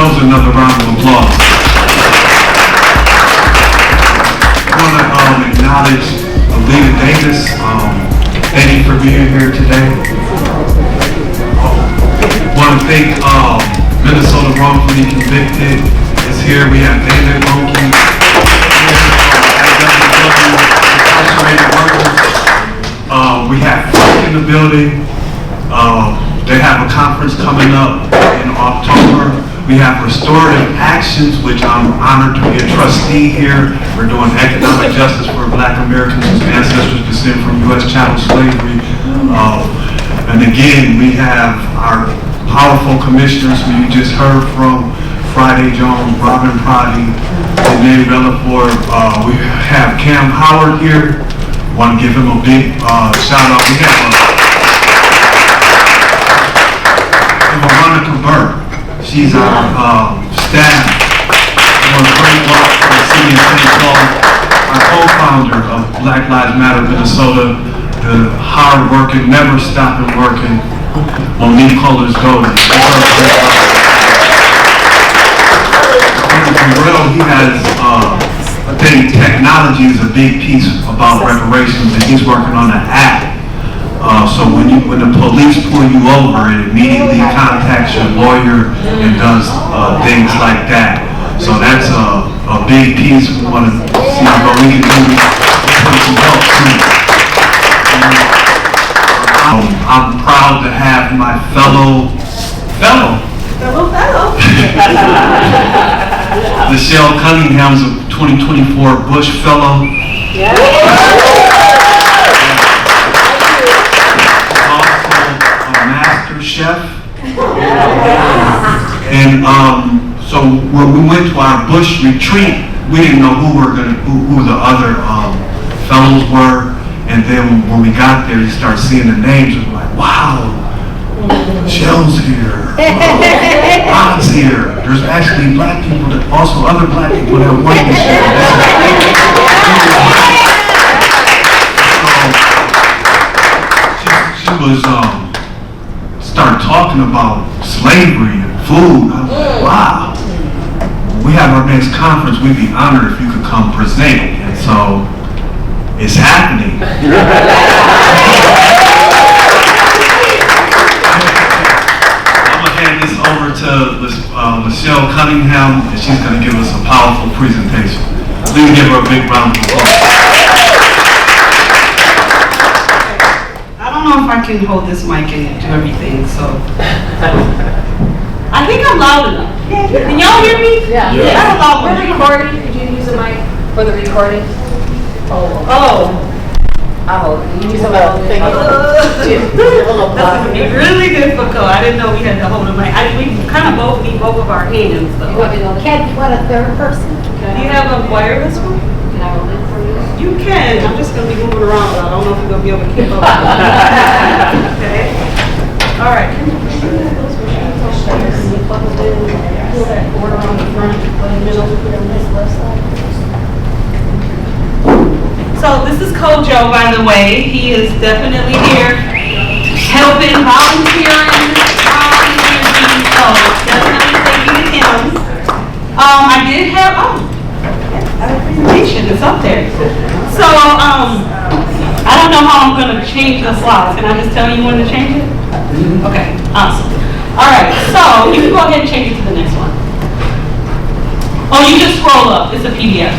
those another round of applause. I want to acknowledge Alita Davis. Thank you for being here today. I want to thank Minnesota Wrongfully Convicted is here. We have David Monkey incarcerated workers. We have Frank in the building. They have a conference coming up in October. We have Restorative Actions, which I'm honored to be a trustee here. We're doing economic justice for Black Americans whose ancestors descend from U.S. chattel slavery. And again, we have our powerful commissioners who you just heard from, Friday Jones, Robin Prodi, and Dave Relaford. We have Cam Howard here. Want to give him a big shout out. We have Veronica Burke. She's our staff doing great work for the city of St. Paul. Our co-founder of Black Lives Matter Minnesota, the hard-working, never-stopping working Monique Hollis Golden. He has, I think technology is a big piece about reparations, and he's working on an app. So when the police pull you over, it immediately contacts your lawyer and does things like that. So that's a big piece. We want to see what we can do for some help too. I'm proud to have my fellow Lachelle Cunningham's a 2024 Bush Fellow. Yeah. Chef. And so when we went to our Bush retreat, we didn't know who the other fellows were. And then when we got there, you start seeing the names. We were like, wow, Michelle's here, Ron's here. There's actually black people that also other black people that want to share. She was start talking about slavery and food. I was like, wow. When we have our next conference, we'd be honored if you could come present. And so it's happening. I'm gonna hand this over to Lachelle Cunningham, and she's gonna give us a powerful presentation. Please give her a big round of applause. I don't know if I can hold this mic and do everything, so. I think I'm loud enough. Can y'all hear me? Yeah. I'm loud. We're recording. Could you use a mic for the recording? Oh. I'll hold it. You use a little thing. That's gonna be really difficult. I didn't know we had to hold a mic. We kind of both need both of our hands, though. Ken, you want a third person? Do you have a wireless one? Can I hold it for you? You can. I'm just going to be moving around, but I don't know if you're going to be able to keep up. Okay. All right. Pull that board around the front. So this is Kojo, by the way. He is definitely here helping, volunteering. So definitely thank you to him. I did have, our presentation is up there. So, I don't know how I'm going to change the slides. Can I just tell you when to change it? Okay, awesome. All right, so you can go ahead and change it to the next one. Oh, you just scroll up. It's a PDF.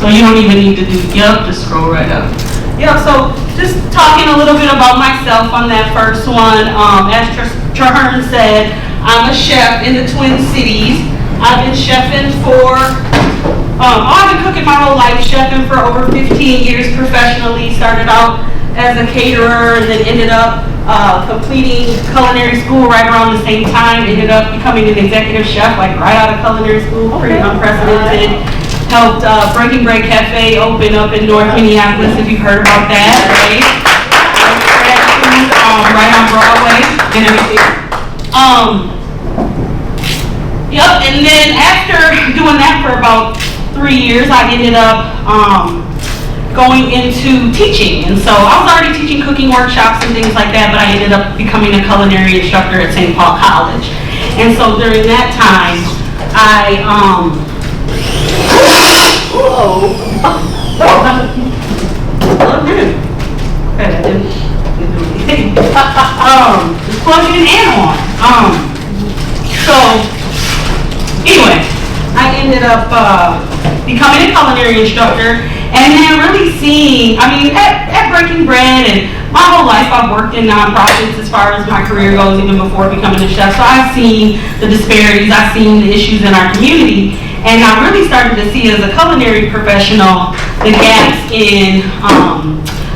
So you don't even need to do, just scroll right up. So just talking a little bit about myself on that first one. As Trahern said, I'm a chef in the Twin Cities. I've been chefing for, I've been cooking my whole life, chefing for over 15 years professionally. Started out as a caterer and then ended up completing culinary school right around the same time. Ended up becoming an executive chef, like right out of culinary school, pretty unprecedented. Helped Breaking Bread Cafe open up in North Minneapolis, if you've heard about that, right? Right on Broadway and everything. And then after doing that for about 3 years, I ended up going into teaching. And so I was already teaching cooking workshops and things like that, but I ended up becoming a culinary instructor at St. Paul College. And so during that time, I, plug in and on. So, anyway, I ended up becoming a culinary instructor, and then really seeing, at Breaking Bread, and my whole life I've worked in nonprofits as far as my career goes, even before becoming a chef. So I've seen the disparities, I've seen the issues in our community, and I really started to see as a culinary professional the gaps in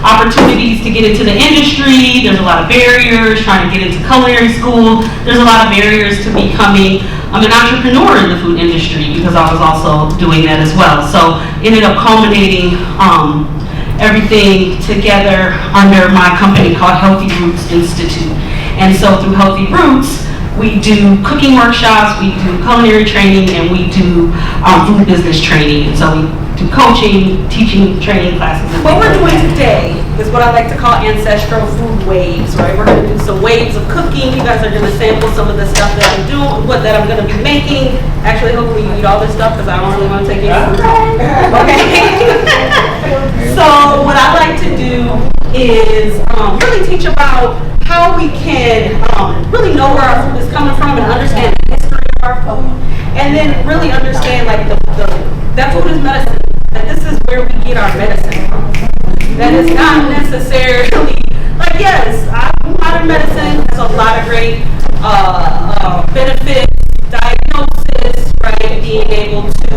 opportunities to get into the industry. There's a lot of barriers trying to get into culinary school. There's a lot of barriers to becoming an entrepreneur in the food industry, because I was also doing that as well. So ended up culminating everything together under my company called Healthy Roots Institute. And so through Healthy Roots, we do cooking workshops, we do culinary training, and we do food business training. And so we do coaching, teaching, training classes. What we're doing today is what I like to call ancestral food waves, right? We're going to do some waves of cooking. You guys are going to sample some of the stuff that I'm doing, that I'm going to be making. Actually, hopefully you eat all this stuff, because I don't really want to take any food. Okay? So what I like to do is really teach about how we can really know where our food is coming from and understand the history of our food, and then really understand like that food is medicine. That this is where we get our medicine from. That is not necessarily like, yes, modern medicine has a lot of great benefits, diagnosis, right? Being able to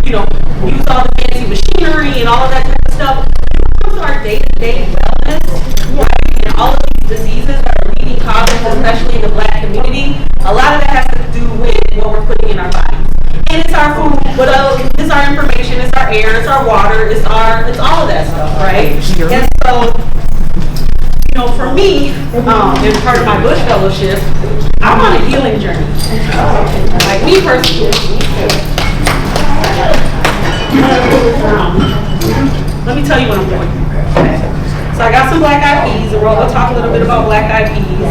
use all the fancy machinery and all of that type of stuff. When it comes to our day-to-day wellness, right, and all of these diseases that are leading causes, especially in the Black community, a lot of that has to do with what we're putting in our bodies. And it's our food, it's our information, it's our air, it's our water, it's all of that stuff, right? And so, for me, as part of my Bush Fellowship, I'm on a healing journey. Like me personally. Let me tell you what I'm doing. So I got some black eyed peas, and we'll talk a little bit about black eyed peas.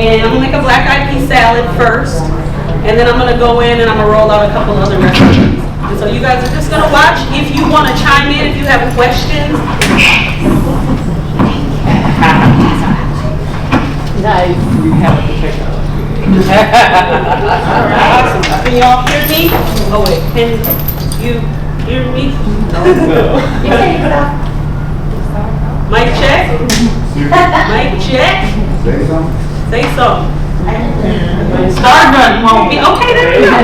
And I'm gonna make a black eyed pea salad first, and then I'm gonna go in and I'm gonna roll out a couple other recipes. And so you guys are just gonna watch. If you wanna chime in, if you have questions. Nice. Awesome. Can y'all hear me? Oh wait, can you hear me? No. Mic check. Mic check. Say something. Start running, won't be. Okay, there we go.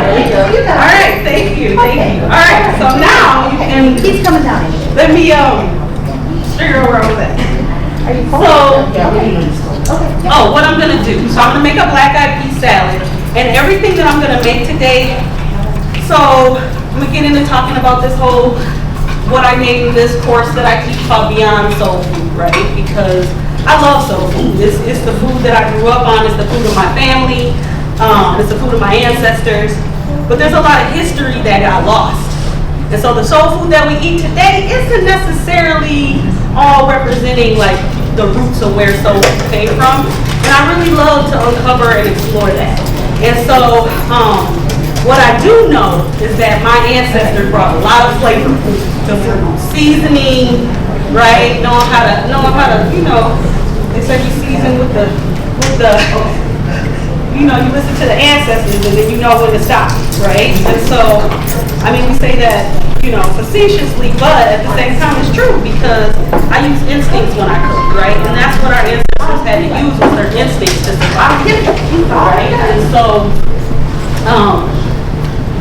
All right, thank you. All right, so now you can. He's coming down. Let me figure out where I was at. Are you Oh, what I'm gonna do. So I'm gonna make a black eyed pea salad, and everything that I'm gonna make today. So I'm gonna get into talking about this whole what I named this course that I teach called Beyond Soul Food, right? Because I love soul food. It's the food that I grew up on. It's the food of my family. It's the food of my ancestors. But there's a lot of history that got lost. And so the soul food that we eat today isn't necessarily all representing like the roots of where soul food came from. And I really love to uncover and explore that. And so what I do know is that my ancestors brought a lot of flavor to food. Seasoning, right? Knowing how to, they say you season with the you listen to the ancestors and then you know when to stop, right? And so, we say that, facetiously, but at the same time it's true because I use instincts when I cook, right? And that's what our ancestors had to use, was their instincts to survive, right? And so,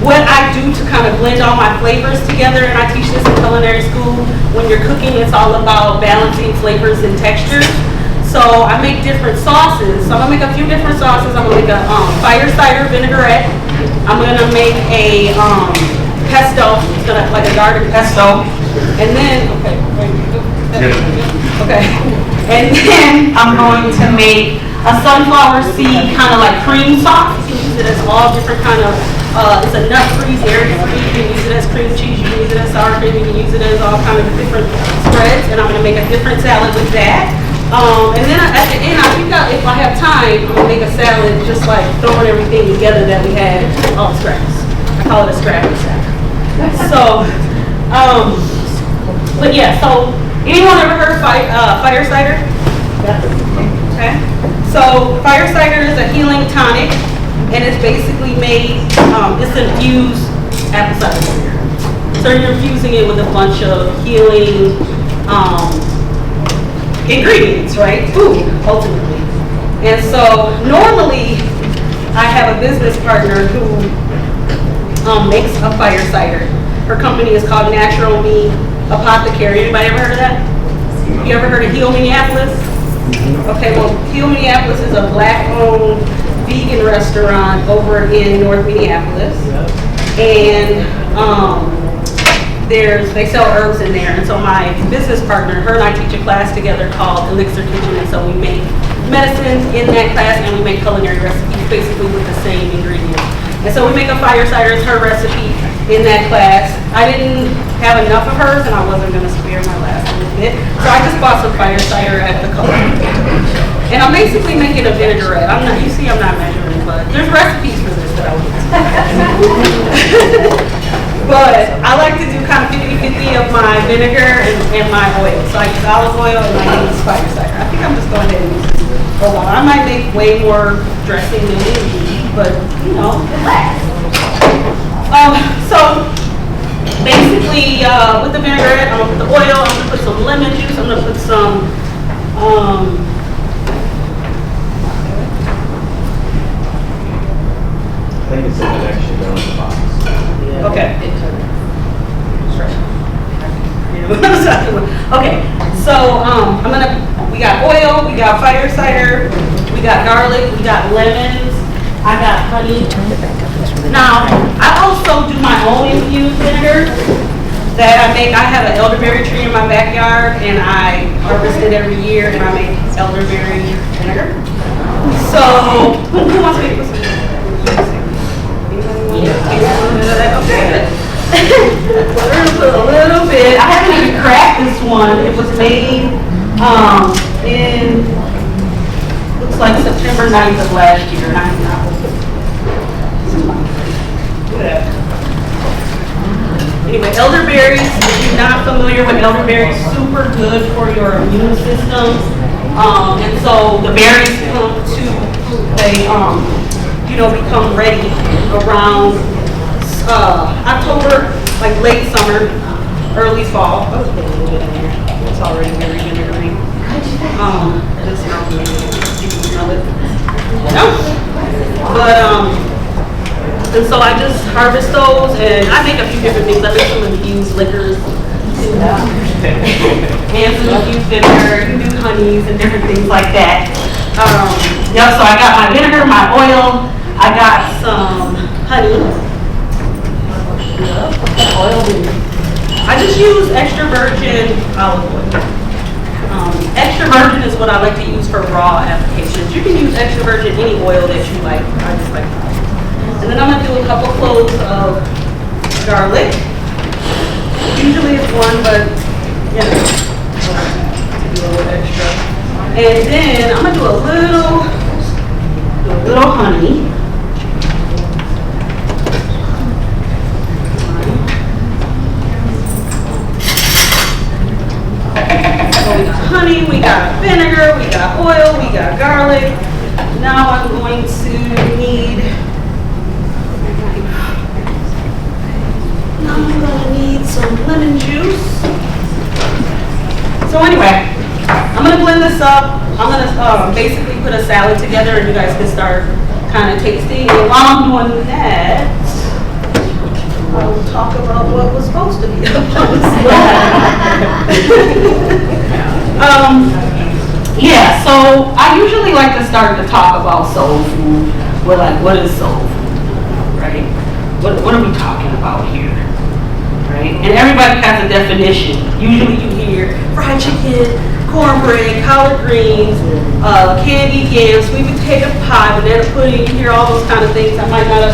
what I do to kind of blend all my flavors together, and I teach this in culinary school, when you're cooking, it's all about balancing flavors and textures. So I make different sauces. So I'm gonna make a few different sauces. I'm gonna make a fire cider vinaigrette. I'm gonna make a pesto. It's gonna like a garlic pesto. And then and then I'm going to make a sunflower seed kind of like cream sauce. You can use it as all different kind of. It's a nut-free, dairy-free. You can use it as cream cheese. You can use it as sour cream. You can use it as all kind of different spreads. And I'm gonna make a different salad with that. And then at the end, if I have time, I'm gonna make a salad, just like throwing everything together that we had, all scraps. I call it a scrappy salad. So, but yeah, so anyone ever heard of fire cider? Okay. So fire cider is a healing tonic, and it's basically made, it's infused apple cider vinegar. So you're infusing it with a bunch of healing ingredients, right? Food, ultimately. And so normally, I have a business partner who makes a fire cider. Her company is called Natural Me Apothecary. Anybody ever heard of that? You ever heard of Heal Minneapolis? Okay, well, Heal Minneapolis is a black-owned vegan restaurant over in North Minneapolis. And they sell herbs in there. And so my business partner, her and I teach a class together called Elixir Kitchen. And so we make medicines in that class, and we make culinary recipes basically with the same ingredients. And so we make a fire cider, it's her recipe in that class. I didn't have enough of hers, and I wasn't going to spare my last little bit. So I just bought some fire cider at the Culinary. And I'm basically making a vinaigrette. You see I'm not measuring, but there's recipes for this that I would But I like to do kind of 50-50 of my vinegar and my oil. So I use olive oil and I use fire cider. I think I'm just going ahead and use this for a while. I might make way more dressing than it needs, but you know, it lasts. So basically with the vinaigrette, I'm gonna put the oil, I'm gonna put some lemon juice, I'm gonna put some I think it's in the next sheet on the box. okay. Okay, so we got oil, we got fire cider, we got garlic, we got lemons, I got honey. Now, I also do my own infused vinegar that I make. I have an elderberry tree in my backyard, and I harvest it every year, and I make elderberry vinegar. So, who wants me to put some? Okay. We're gonna put a little bit. I haven't even cracked this one. It was made in, looks like September 9th of last year. And I'm not Anyway, elderberries, if you're not familiar with elderberries, super good for your immune system. And so the berries become ready around October, like late summer, early fall. Oh, put a little bit in there. It's already very vinegary. Just you can smell it. No. But and so I just harvest those, and I make a few different things. I make some infused liquors, and some infused vinegar. You can do honeys and different things like that. Yeah, so I got my vinegar, my oil. I got some honey. I just use extra virgin olive oil. Extra virgin is what I like to use for raw applications. You can use extra virgin any oil that you like. I just like that. And then I'm going to do a couple cloves of garlic. Usually it's one, but you know, do a little extra. And then I'm going to do a little honey. So we got honey, we got vinegar, we got oil, we got garlic. Now I'm going to need some lemon juice. So anyway, I'm going to blend this up. I'm going to basically put a salad together, and you guys can start kind of tasting. And while I'm doing that, I will talk about what was supposed to be up on the slide. Yeah, so I usually like to start to talk about soul food. We're like, what is soul food, right? What are we talking about here? Right? And everybody has a definition. Usually you hear fried chicken, cornbread, collard greens, candied yams, sweet potato pie, banana pudding. You hear all those kind of things that might not have,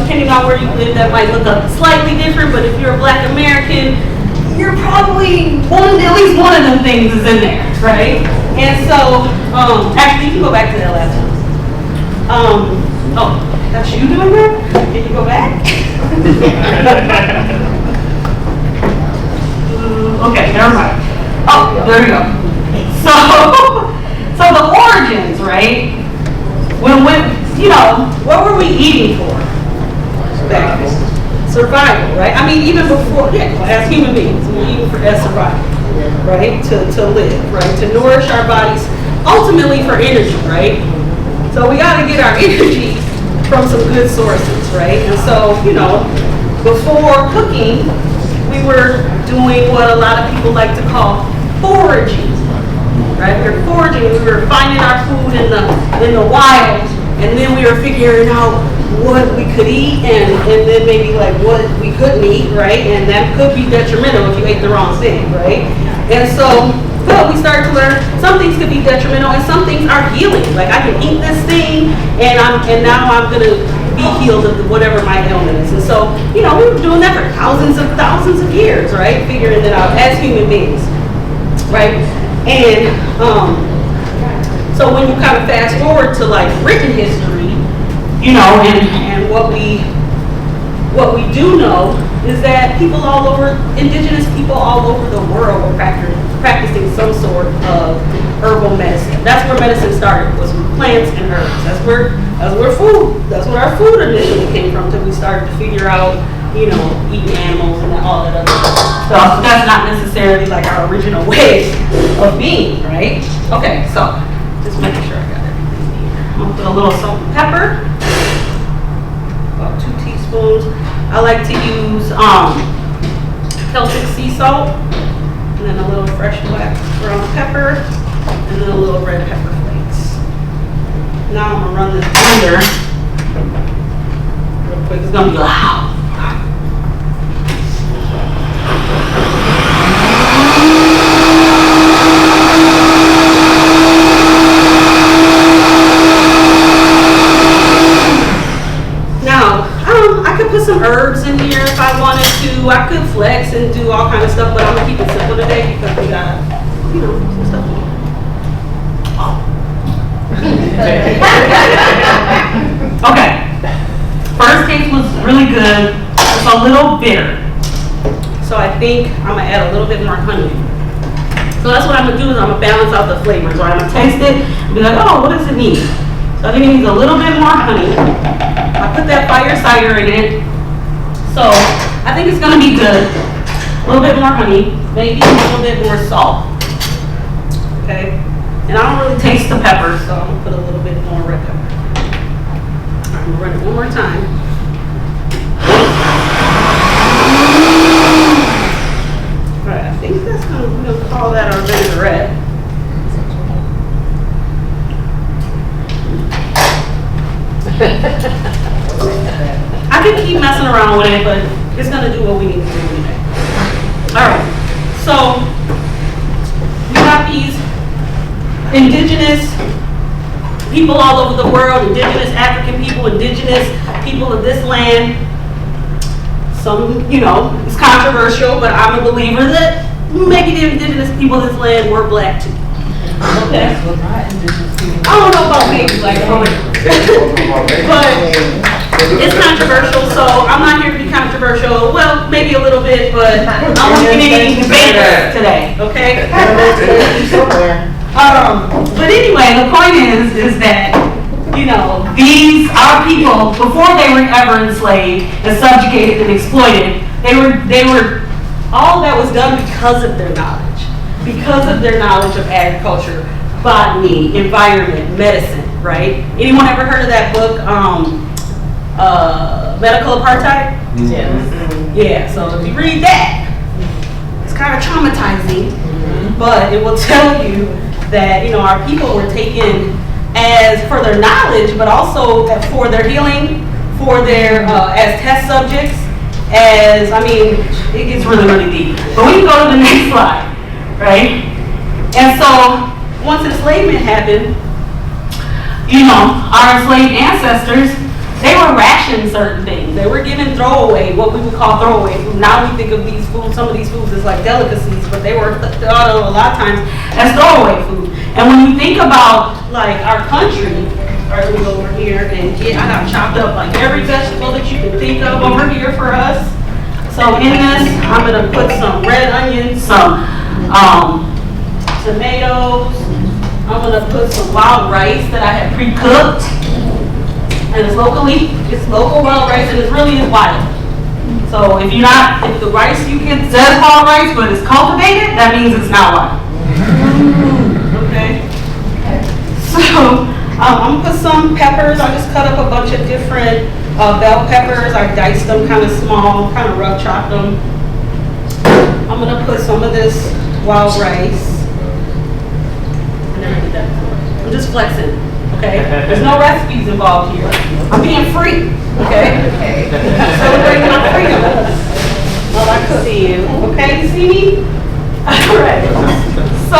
depending on where you live, that might look slightly different, but if you're a Black American, you're probably at least one of them things is in there, right? And so, actually, you can go back to that last one. Oh, that's you doing that? Can you go back? Okay, never mind. Oh, there we go. So the origins, right? When, what were we eating for back then? Survival, right? I mean, even before, as human beings, we're eating as survival, right? To live, right? To nourish our bodies, ultimately for energy, right? So we got to get our energy from some good sources, right? And so, before cooking, we were doing what a lot of people like to call foraging, right? We were foraging, we were finding our food in the wild, and then we were figuring out what we could eat and then maybe like what we couldn't eat, right? And that could be detrimental if you ate the wrong thing, right? And so, but we started to learn some things could be detrimental and some things are healing. Like I can eat this thing and now I'm gonna be healed of whatever my ailment is. And so, we were doing that for thousands of years, right? Figuring that out as human beings, right? And so when you kind of fast forward to like written history, and what we do know is that indigenous people all over the world were practicing some sort of herbal medicine. That's where medicine started, was with plants and herbs. That's where our food initially came from, until we started to figure out, eating animals and all that other stuff. That's not necessarily like our original way of being, right? Okay, so just making sure I got everything here. I'm gonna put a little salt and pepper, about 2 teaspoons. I like to use Celtic sea salt, and then a little fresh black brown pepper, and then a little red pepper flakes. Now I'm gonna run this blender real quick. It's gonna be loud. Some herbs in here if I wanted to. I could flex and do all kind of stuff, but I'm gonna keep it simple today because we got, some stuff. Okay. First taste was really good. It's a little bitter. So I think I'm gonna add a little bit more honey. So that's what I'm gonna do, is I'm gonna balance out the flavors. So I'm gonna taste it and be like, oh, what does it need? So I think it needs a little bit more honey. I put that fire cider in it. So I think it's gonna be good. A little bit more honey, maybe a little bit more salt. Okay. And I don't really taste the pepper, so I'm gonna put a little bit more red pepper. I'm gonna run it one more time. Alright, I think we're gonna call that our vinaigrette. I can keep messing around with it, but it's gonna do what we need to do today. Alright, so we got these indigenous people all over the world, indigenous African people, indigenous people of this land. Some, it's controversial, but I'm a believer that maybe the indigenous people of this land were black too. Okay. I don't know about maybe like but it's controversial, so I'm not here to be controversial. Well, maybe a little bit, but I don't want to get any debate today, okay? But anyway, the point is that, these, our people, before they were ever enslaved and subjugated and exploited, they were, all that was done because of their knowledge of agriculture, botany, environment, medicine, right? Anyone ever heard of that book, Medical Apartheid? Yes. Yeah, so if you read that, it's kind of traumatizing, but it will tell you that, our people were taken as for their knowledge, but also for their healing, for their, as test subjects, it gets really, really deep. But we can go to the next slide, right? And so, once enslavement happened, our enslaved ancestors, they were rationed certain things. They were given throwaway, what we would call throwaway food. Now we think of these foods, some of these foods as like delicacies, but they were thought of a lot of times as throwaway food. And when you think about like our country, or let me go over here and I got chopped up like every vegetable that you can think of over here for us. So in this, I'm gonna put some red onions, some tomatoes. I'm gonna put some wild rice that I have pre-cooked. And it's local wild rice, and it really is wild. So if the rice you get says wild rice, but it's cultivated, that means it's not wild. Okay. So I'm gonna put some peppers. I just cut up a bunch of different bell peppers. I diced them kind of small, kind of rough chopped them. I'm gonna put some of this wild rice. I never did that before. I'm just flexing. Okay? There's no recipes involved here. I'm being free. Okay? Celebrating my freedom. Well, I could see you. Okay, you see me? All right. So,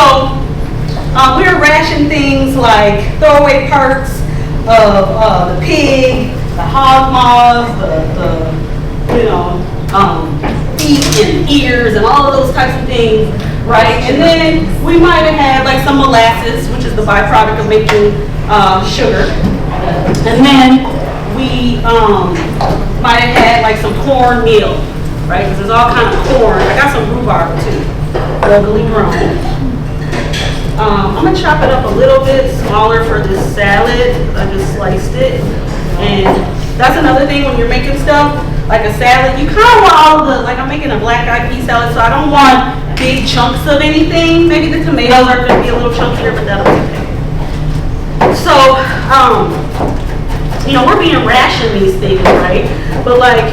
we're rationing things like throwaway parts of the pig, the hog maws, feet and ears and all of those types of things, right? And then we might have had like some molasses, which is the byproduct of making sugar. And then we might have had like some cornmeal, right? Because there's all kind of corn. I got some rhubarb too, locally grown. I'm gonna chop it up a little bit smaller for this salad. I just sliced it. And that's another thing when you're making stuff, like a salad, you kind of want all of the, like I'm making a black eyed pea salad, so I don't want big chunks of anything. Maybe the tomatoes are gonna be a little chunkier, but that'll be okay. So, we're being rationed these things, right? But like,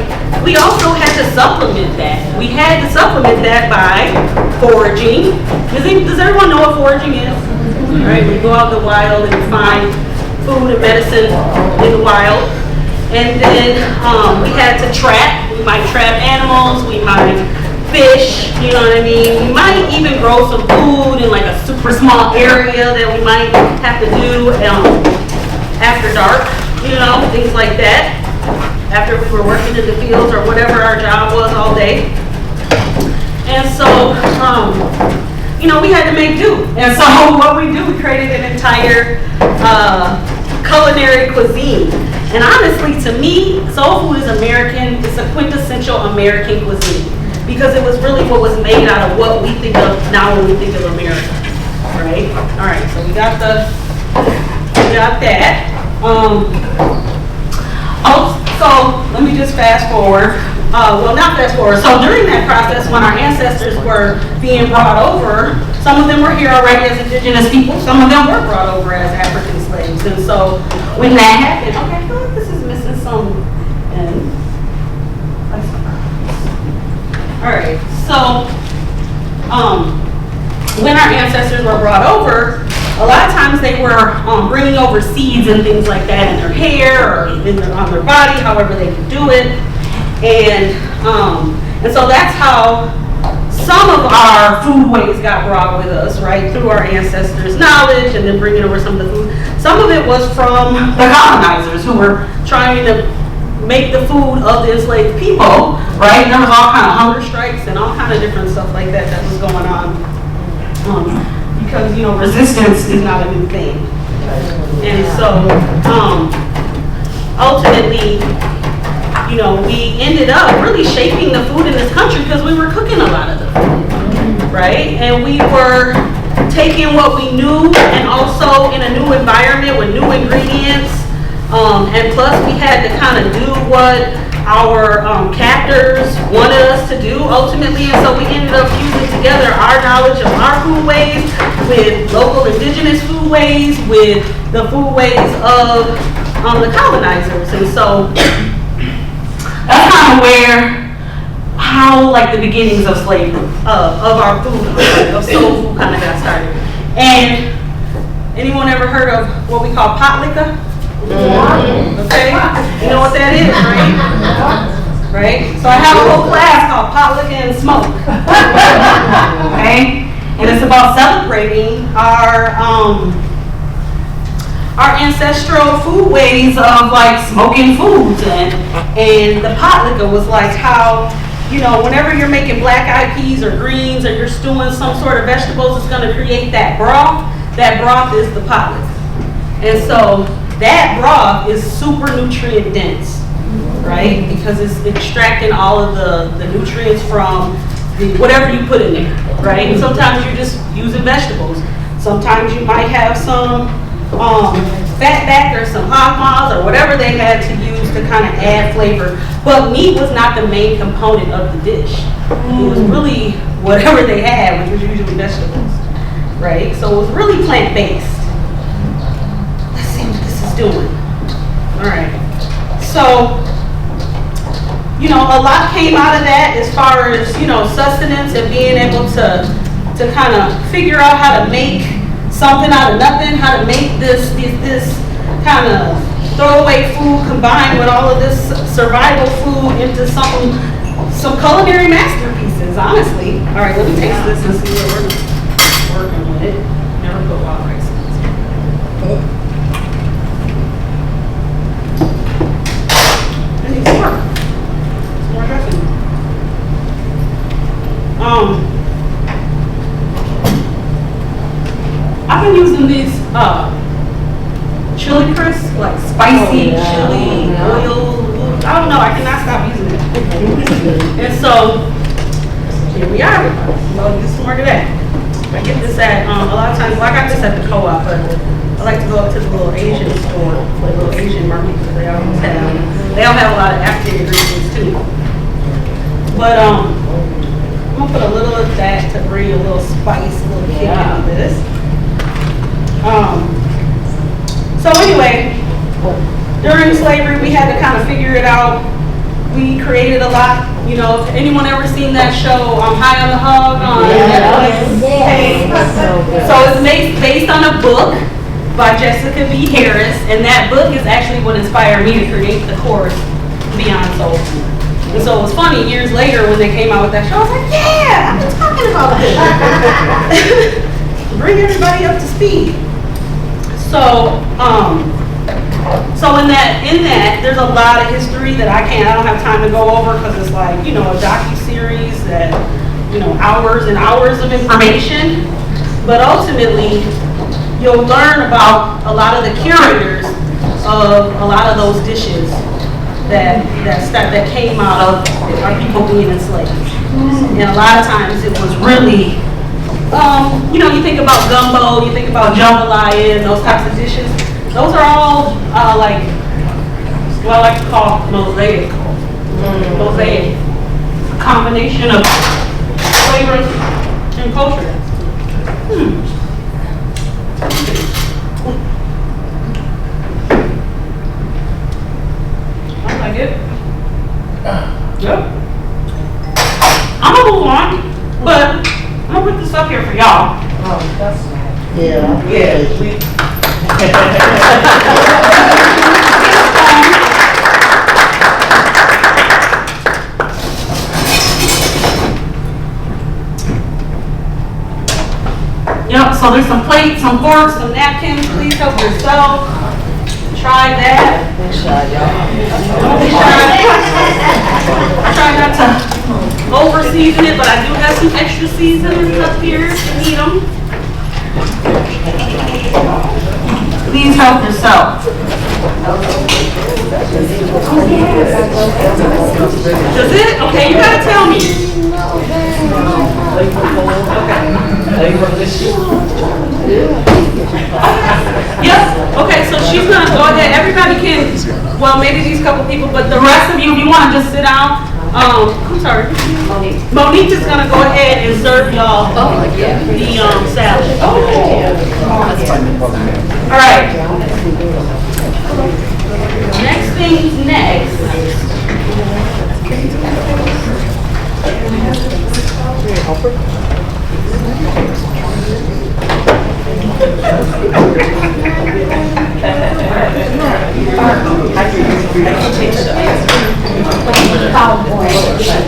we also had to supplement that. We had to supplement that by foraging. Does everyone know what foraging is? Right? We go out in the wild and find food and medicine in the wild. And then we had to trap. We might trap animals. We might fish. You know what I mean? We might even grow some food in like a super small area that we might have to do after dark. Things like that. After we were working in the fields or whatever our job was all day. And so, we had to make do. And so what we do, we created an entire culinary cuisine. And honestly, to me, soul food is American. It's a quintessential American cuisine. Because it was really what was made out of what we think of now when we think of America. Right? All right, so we got that. So let me just fast forward. Not fast forward. So during that process, when our ancestors were being brought over, some of them were here already as indigenous people. Some of them were brought over as African slaves. And so when that happened, okay, I feel like this is missing some. All right. So when our ancestors were brought over, a lot of times they were bringing over seeds and things like that in their hair or on their body, however they could do it. And so that's how some of our foodways got brought with us, right, through our ancestors' knowledge and then bringing over some of the food. Some of it was from the colonizers who were trying to make the food of the enslaved people, right? There was all kind of hunger strikes and all kind of different stuff like that was going on. Because, resistance is not a new thing. And so, ultimately, we ended up really shaping the food in this country because we were cooking a lot of the food, right? And we were taking what we knew and also in a new environment with new ingredients. And plus, we had to kind of do what our captors wanted us to do ultimately, and so we ended up fusing together our knowledge of our foodways with local indigenous foodways with the foodways of the colonizers. And so that's kind of how like the beginnings of slavery, of our food, of soul food kind of got started. And anyone ever heard of what we call pot liquor? Okay, you know what that is, right? Right? So I have a whole class called Pot Liquor and Smoke. Okay? And it's about celebrating our ancestral food ways of like smoking foods, and the pot liquor was like how, whenever you're making black eyed peas or greens or you're stewing some sort of vegetables, it's gonna create that broth. that broth is the pilot. And so that broth is super nutrient dense, right? Because it's extracting all of the nutrients from whatever you put in there, right? And sometimes you're just using vegetables. Sometimes you might have some fat back or some hog maws or whatever they had to use to kind of add flavor. But meat was not the main component of the dish. It was really whatever they had, which was usually vegetables, right? So it was really plant-based. Let's see what this is doing. All right. So, you know, a lot came out of that as far as, you know, sustenance and being able to kind of figure out how to make something out of nothing, how to make this kind of throwaway food combined with all of this survival food into some culinary masterpieces, honestly. All right, let me taste this and see what we're working with it. Never put wild rice in this. It needs more. It's more dressing. I've been using these chili crisps, like spicy chili oil. I don't know, I cannot stop using it. And so, here we are. We'll get some more today. I get this at, a lot of times, well, I got this at the co-op, but I like to go up to the little Asian store, the little Asian market, because they always have a lot of African ingredients too. But, I'm gonna put a little of that to bring a little spice, a little kick into this. So anyway, during slavery, we had to kind of figure it out. We created a lot. You know, if anyone ever seen that show, High on the Hog on Netflix? Hey. So it's based on a book by Jessica B. Harris, and that book is actually what inspired me to create the course Beyond Soul Food. And so it was funny, years later when they came out with that show, I was like, yeah, I've been talking about this. Bring everybody up to speed. So, in that, there's a lot of history that I don't have time to go over because it's like, you know, a docu-series that, you know, hours and hours of information. But ultimately, you'll learn about a lot of the curators of a lot of those dishes that came out of our people being enslaved. And a lot of times it was really, you know, you think about gumbo, you think about jambalaya and those types of dishes. Those are all like what I like to call mosaic. Mosaic. A combination of flavors and culture. I like it. Yep. I'm gonna move on, but I'm gonna put this up here for y'all. Oh, that's nice. Yep, so there's some plates, some forks, some napkins. Please help yourself. Try that. Don't be shy. I try not to over season it, but I do have some extra seasonings up here if you need them. Please help yourself. Does it? Okay, you gotta tell me. Yep. Okay, so she's gonna go ahead. Everybody can, well, maybe these couple people, but the rest of you, if you wanna just sit down. I'm sorry. Monique is gonna go ahead and serve y'all the salad. All right. Next thing's next.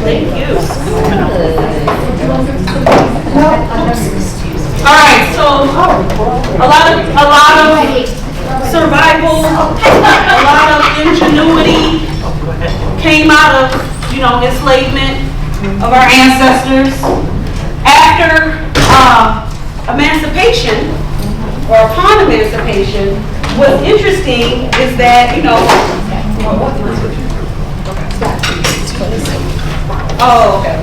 Thank you. All right, so a lot of survival, a lot of ingenuity came out of, you know, enslavement of our ancestors. After emancipation, or upon emancipation, what's interesting is that, you know, oh, okay.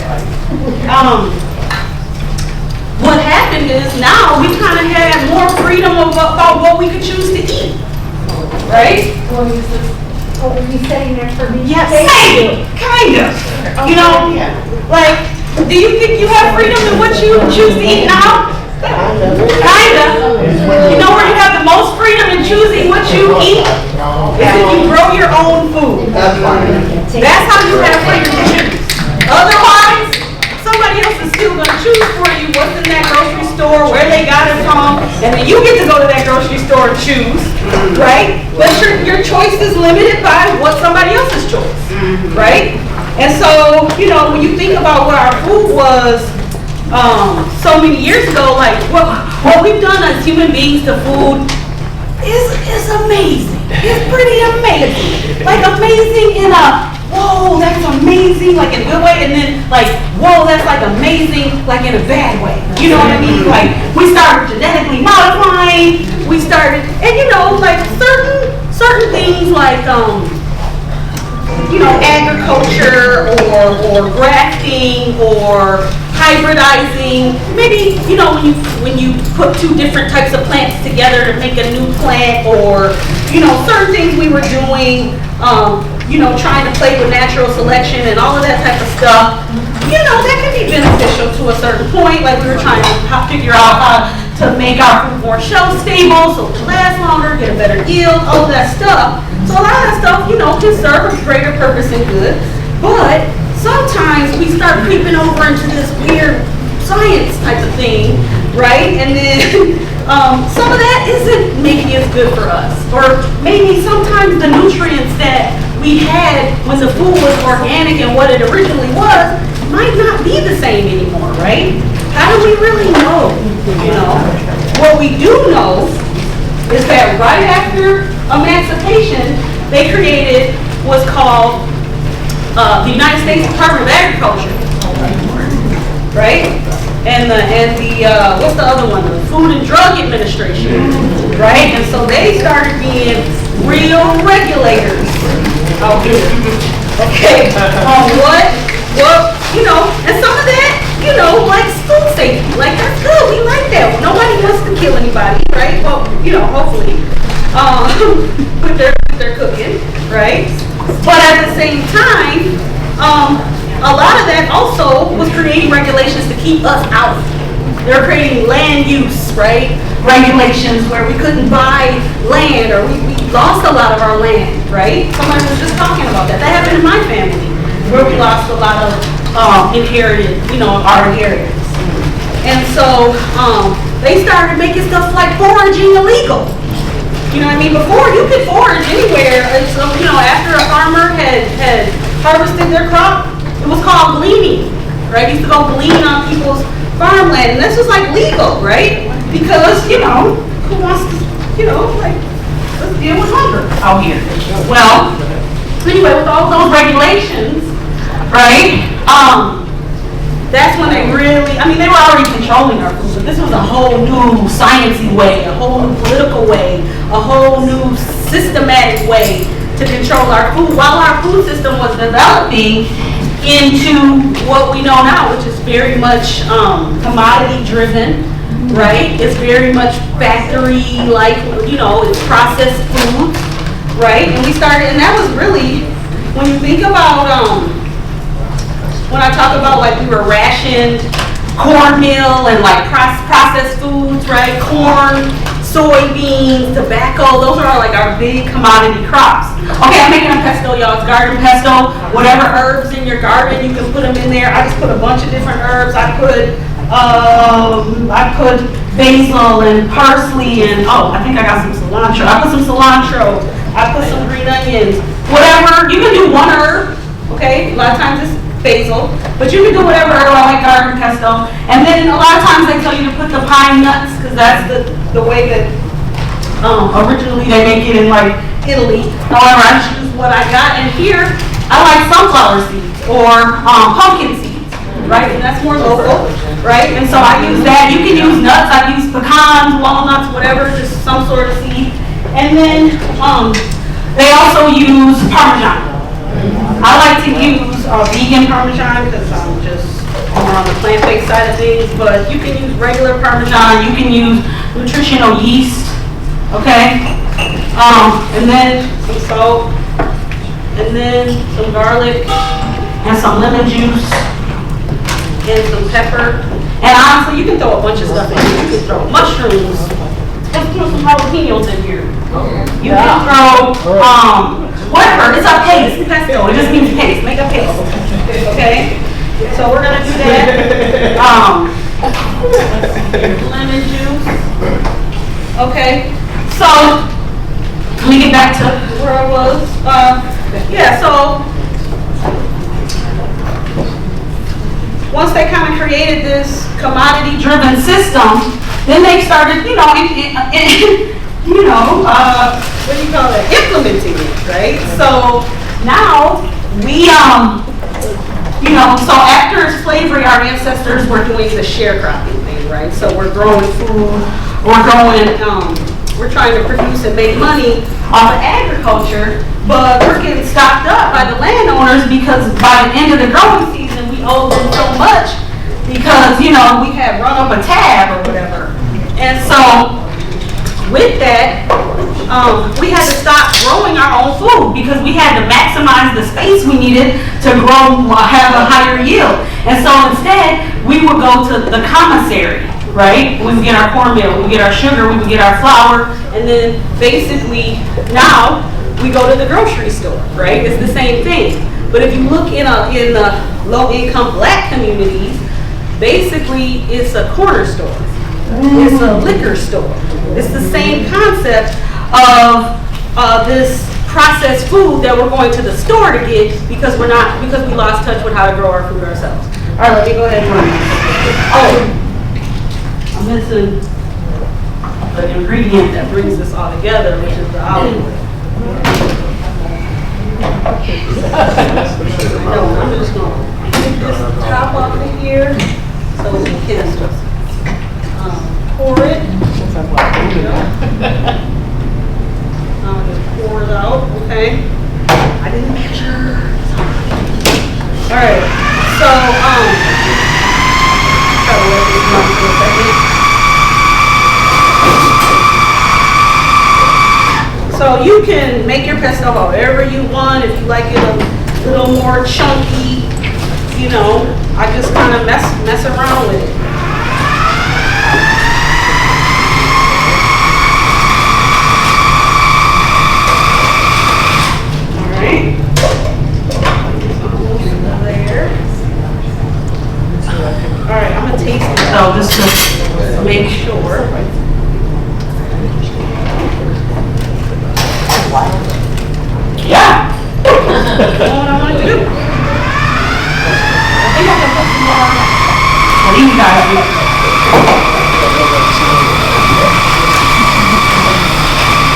What happened is now we kind of had more freedom about what we could choose to eat, right? What were you saying there for me? Yes, kind of. You know, like, do you think you have freedom in what you choose to eat now? Kind of. You know where you have the most freedom in choosing what you eat? Is if you grow your own food. That's how you have freedom to choose. Otherwise, somebody else is still going to choose for you what's in that grocery store, where they got it from, and then you get to go to that grocery store and choose, right? But your choice is limited by what somebody else's choice, right? And so, you know, when you think about what our food was so many years ago, like what we've done as human beings to food is amazing. It's pretty amazing. Like amazing in a whoa, that's amazing, like in a good way, and then like, whoa, that's like amazing, like in a bad way. You know what I mean? Like, we started genetically modifying, we started, and you know, like certain things like, you know, agriculture or grafting or hybridizing. Maybe, you know, when you put two different types of plants together to make a new plant, or, you know, certain things we were doing, you know, trying to play with natural selection and all of that type of stuff, you know, that can be beneficial to a certain point. Like we were trying to figure out how to make our food more shelf stable so it can last longer, get a better yield, all of that stuff. So a lot of that stuff, you know, can serve a greater purpose and good. But sometimes we start creeping over into this weird science type of thing, right? And then some of that isn't maybe as good for us. Or maybe sometimes the nutrients that we had when the food was organic and what it originally was might not be the same anymore, right? How do we really know? You know, what we do know is that right after emancipation, they created what's called the United States Department of Agriculture, right? And the what's the other one? The Food and Drug Administration, right? And so they started being real regulators out here, okay? What, you know, and some of that, you know, like food safety, like that's good. We like that. Nobody wants to kill anybody, right? Well, you know, hopefully, with their cooking, right? But at the same time, a lot of that also was creating regulations to keep us out. They're creating land use, right? Regulations where we couldn't buy land, or we lost a lot of our land, right? Somebody was just talking about that. That happened in my family, where we lost a lot of inherited, you know, our inheritance. And so they started making stuff like foraging illegal. You know what I mean? Before, you could forage anywhere. And so, you know, after a farmer had harvested their crop, it was called gleaning, right? You used to go glean on people's farmland, and this was like legal, right? Because, you know, who wants to, you know, like, let's deal with hunger out here. Well, anyway, with all those regulations, right, that's when they really, I mean, they were already controlling our food, but this was a whole new sciencey way, a whole new political way, a whole new systematic way to control our food, while our food system was developing into what we know now, which is very much commodity driven, right? It's very much factory, like, you know, it's processed foods, right? And we started, and that was really, when you think about, when I talk about like we were rationed cornmeal and like processed foods, right? Corn, soybeans, tobacco, those are all like our big commodity crops. Okay, I'm making a pesto, y'all. It's garden pesto. Whatever herbs in your garden, you can put them in there. I just put a bunch of different herbs. I put basil and parsley and, oh, I think I got some cilantro. I put some cilantro. I put some green onions. Whatever. You can do one herb, okay? A lot of times it's basil, but you can do whatever herb. I like garden pesto. And then a lot of times they tell you to put the pine nuts, because that's the way that originally they make it in like Italy. However, I choose what I got, and here I like sunflower seeds or pumpkin seeds. right? And that's more local, right? And so I use that. You can use nuts. I use pecans, walnuts, whatever, just some sort of seed. And then they also use Parmesan. I like to use vegan Parmesan because I'm just more on the plant-based side of things, but you can use regular Parmesan, you can use nutritional yeast, okay? And then some salt, and then some garlic, and some lemon juice, and some pepper. And honestly, you can throw a bunch of stuff in here. You can throw mushrooms. Let's throw some jalapenos in here. You can throw, whatever, it's a paste, pesto, it just means paste, make a paste, okay? So we're gonna do that. Lemon juice. Okay, so let me get back to where I was. Yeah, so once they kind of created this commodity-driven system, then they started, what do you call it? Implementing it, right? So now we, so after slavery, our ancestors were doing the sharecropping thing, right? So we're growing food, we're trying to produce and make money off of agriculture, but we're getting stocked up by the landowners because by the end of the growing season, we owe them so much because, we had run up a tab or whatever. And so with that, we had to stop growing our own food because we had to maximize the space we needed to grow, have a higher yield. And so instead, we would go to the commissary, right? We would get our cornmeal, we would get our sugar, we would get our flour, and then basically now we go to the grocery store, right? It's the same thing. But if you look in the low-income black communities, basically it's a corner store. It's a liquor store. It's the same concept of this processed food that we're going to the store to get because we lost touch with how to grow our food ourselves. All right, let me go ahead and run. Oh, I'm missing the ingredient that brings this all together, which is the olive oil. I'm just going to take this top off of here so we can pour it. Just pour it out, okay? I didn't measure. All right, so try to let this run for a second. So you can make your pesto however you want. If you like it a little more chunky, I just kind of mess around with it. Alright, I'm going to taste it though, just to make sure. Yeah! That's what I want to do. I think I can put some more on. What do you guys do?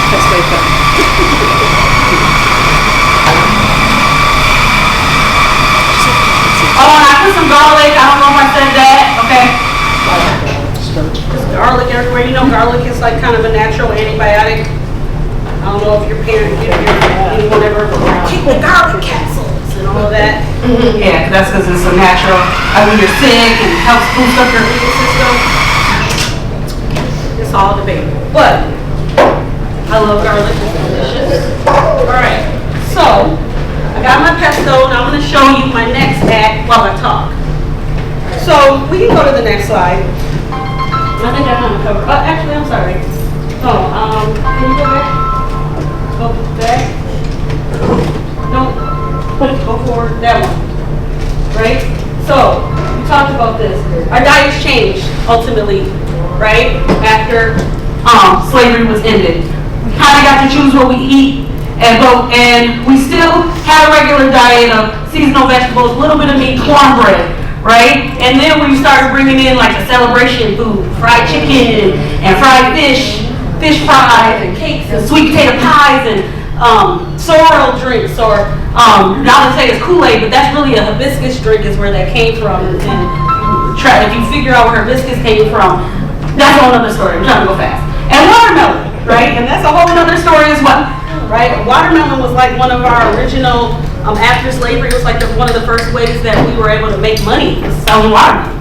That's way fun. Oh, and I put some garlic. I don't know if I said that. Okay. Just garlic everywhere. Garlic is like kind of a natural antibiotic. I don't know if your parents, anyone ever take the garlic capsules and all of that. Yeah, that's because it's a natural. When you're sick and it helps boost up your immune system. It's all debatable, but I love garlic. It's delicious. All right, so. I got my pesto, and I'm going to show you my next act while I talk. So we can go to the next slide. I think I kind of covered. Actually, I'm sorry. No, can you go back? Go back. No, go forward. That one. Right? So we talked about this. Our diets changed ultimately, right? After slavery was ended. We kind of got to choose what we eat. And we still had a regular diet of seasonal vegetables, a little bit of meat, cornbread, right? And then we started bringing in like the celebration food, fried chicken and fried fish fries and cakes and sweet potato pies and sorrel drinks, or y'all would say it's Kool-Aid, but that's really a hibiscus drink is where that came from. And if you figure out where hibiscus came from, that's a whole other story. I'm trying to go fast. And watermelon, right? And that's a whole other story as well, right? Watermelon was like one of our original, after slavery, it was like one of the first ways that we were able to make money was selling watermelons.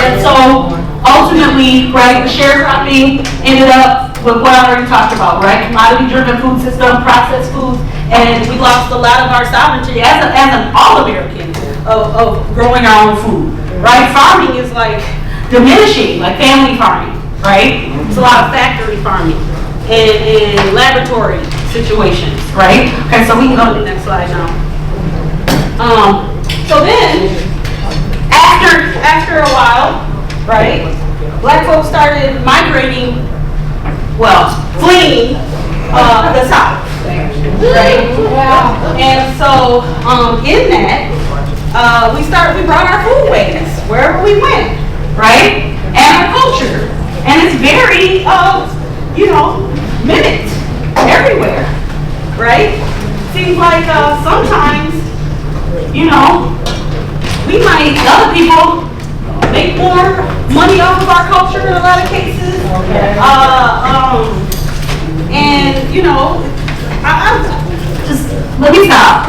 And so ultimately, right, the sharecropping ended up with what I already talked about, right? Commodity-driven food system, processed foods, and we lost a lot of our sovereignty as an all-American of growing our own food, right? Farming is like diminishing, like family farming, right? It's a lot of factory farming and laboratory situations, right? Okay, so we can go to the next slide now. So then, after a while, right, black folks started migrating, fleeing the South, right? And so in that, we brought our food ways wherever we went, right? And our culture, and it's very, mimicked everywhere, right? Seems like sometimes, other people make more money off of our culture in a lot of cases. Let me stop.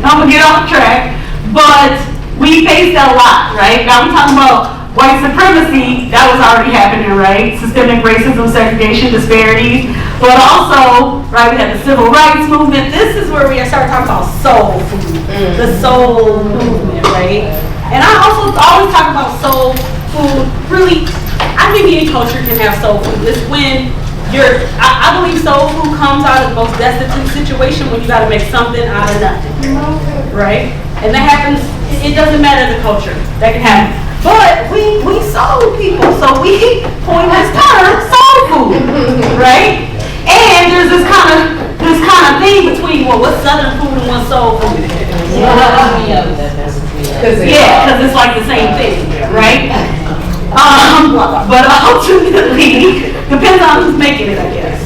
I'm gonna get off track. But we faced that a lot, right? Now I'm talking about white supremacy, that was already happening, right? Systemic racism, segregation, disparities. But also, right, we had the civil rights movement. This is where we started talking about soul food, the soul movement, right? And I also always talk about soul food. Really, I think any culture can have soul food. It's when I believe soul food comes out of the most destitute situation when you got to make something out of nothing, right? And that happens. It doesn't matter the culture. That can happen. But we soul people, so we coined this term soul food, right? And there's this kind of thing between what's Southern food and what's soul food. Yeah, because it's like the same thing, right? But ultimately, depends on who's making it, I guess,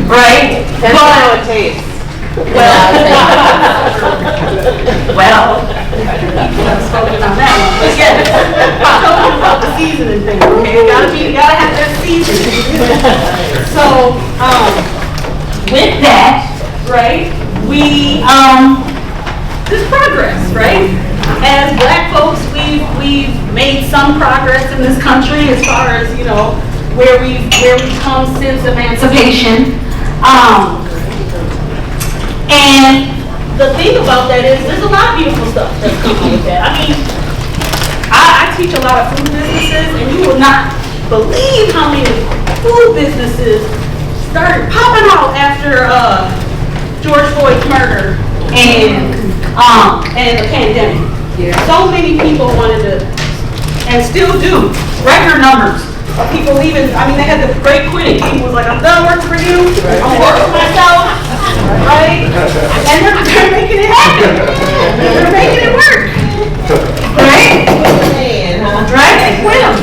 right? That's how it tastes. Well, I'm spoken on that one. But yeah, I'm talking about the seasoning thing, okay? You gotta have that seasoning. So, with that, right, there's progress, right? As black folks, we've made some progress in this country as far as, where we've come since emancipation. And the thing about that is there's a lot of beautiful stuff that's coming with that. I mean, I teach a lot of food businesses, and you will not believe how many food businesses started popping out after George Floyd's murder and the pandemic. Yeah. So many people wanted to, and still do, record numbers of people leaving. I mean, they had the great quitting. People was like, I'm done working for you. I'm working for myself. Right? And they're making it happen. They're making it work. Right? Right? They quit them.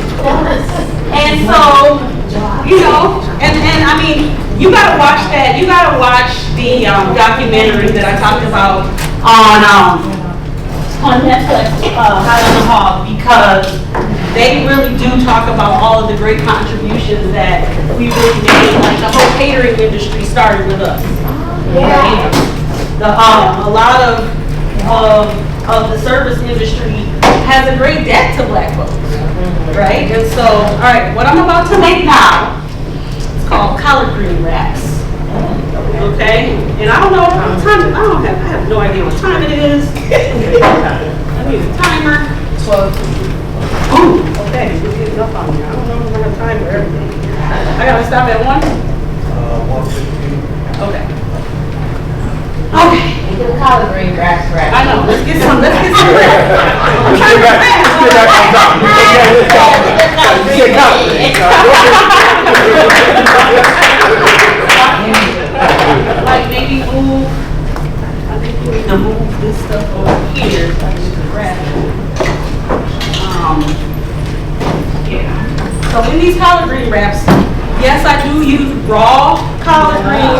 And so, and I mean, you gotta watch that. You gotta watch the documentary that I talked about on Netflix, Hot on the Hog, because they really do talk about all of the great contributions that we really made. Like the whole catering industry started with us. Yeah. A lot of the service industry has a great debt to black folks, right? And so, all right, what I'm about to make now is called collard green wraps. Okay, and I don't know what time. I have no idea what time it is. I need a timer. 12. Ooh, okay, we're getting up on here. I don't know if I have time for everything. I gotta stop at 1. 1:15. Okay. Okay. Get a collard green wraps. I know. Let's get some. I'm trying to get back. Like maybe move. I think we need to move this stuff over here. So I need to grab it. Yeah. So in these collard green wraps, Yes, I do use raw collard green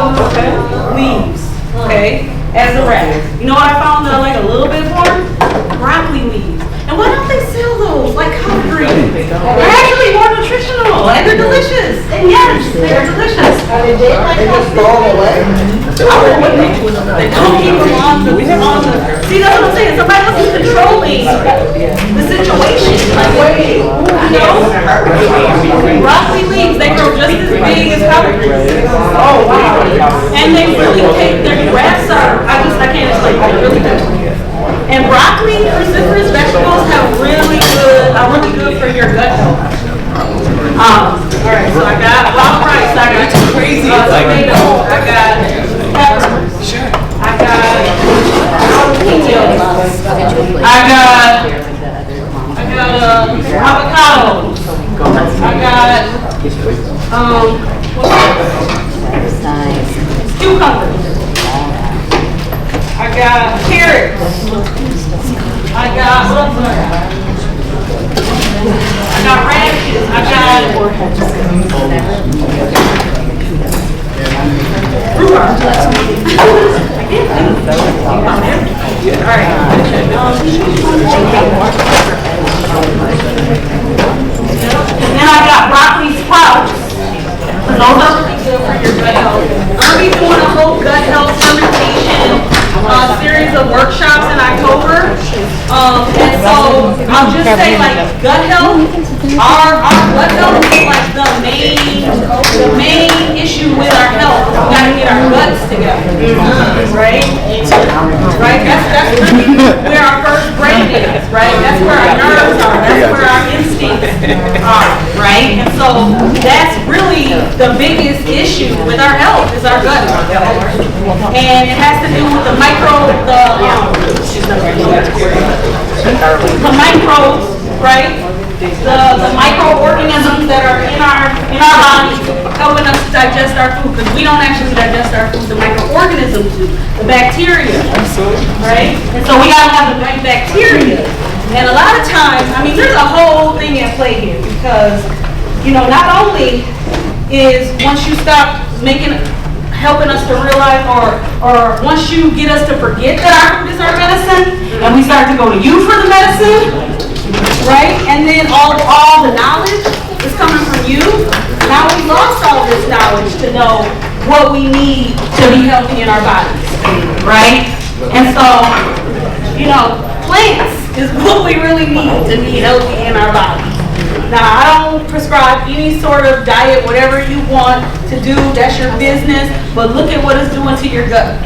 leaves, okay, as a wrap. You know what I found that I like a little bit more? Broccoli leaves. And why don't they sell those like collard greens? They're actually more nutritional and they're delicious. And yes, they're delicious. They just throw them away? They don't keep them on the, see, that's what I'm saying. Somebody else is controlling the situation. Like, you know, broccoli leaves, they grow just as big as collard greens. Oh, wow. And they really take, their wraps are, I can't explain, they're really good. And broccoli, cruciferous vegetables are really good for your gut health. Alright, so I got wild rice, I got tomatoes, I got peppers, I got jalapenos, I got avocados, I got cucumbers, I got carrots, I got radishes, I got rhubarb. And then I got broccoli sprouts. Those are really good for your gut health. I'm going to be doing a whole gut health fermentation series of workshops in October. And so I'll just say, like, gut health, our gut health is like the main issue with our health. We got to get our guts together, right? Right? That's really where our first brain is, right? That's where our nerves are. That's where our instincts are, right? And so that's really the biggest issue with our health is our gut health. And it has to do with the microbes, right? The microorganisms that are in our bodies helping us digest our food, because we don't actually digest our food, the microorganisms do, the bacteria, right? And so we gotta have the right bacteria. And a lot of times, I mean, there's a whole thing at play here, because, you know, not only is once you stop helping us to realize, or once you get us to forget that our food is our medicine, and we start to go to you for the medicine, right? And then all the knowledge is coming from you. Now we lost all this knowledge to know what we need to be healthy in our bodies, right? And so, you know, plants is what we really need to be healthy in our bodies. Now, I don't prescribe any sort of diet, whatever you want to do, that's your business, but look at what it's doing to your gut.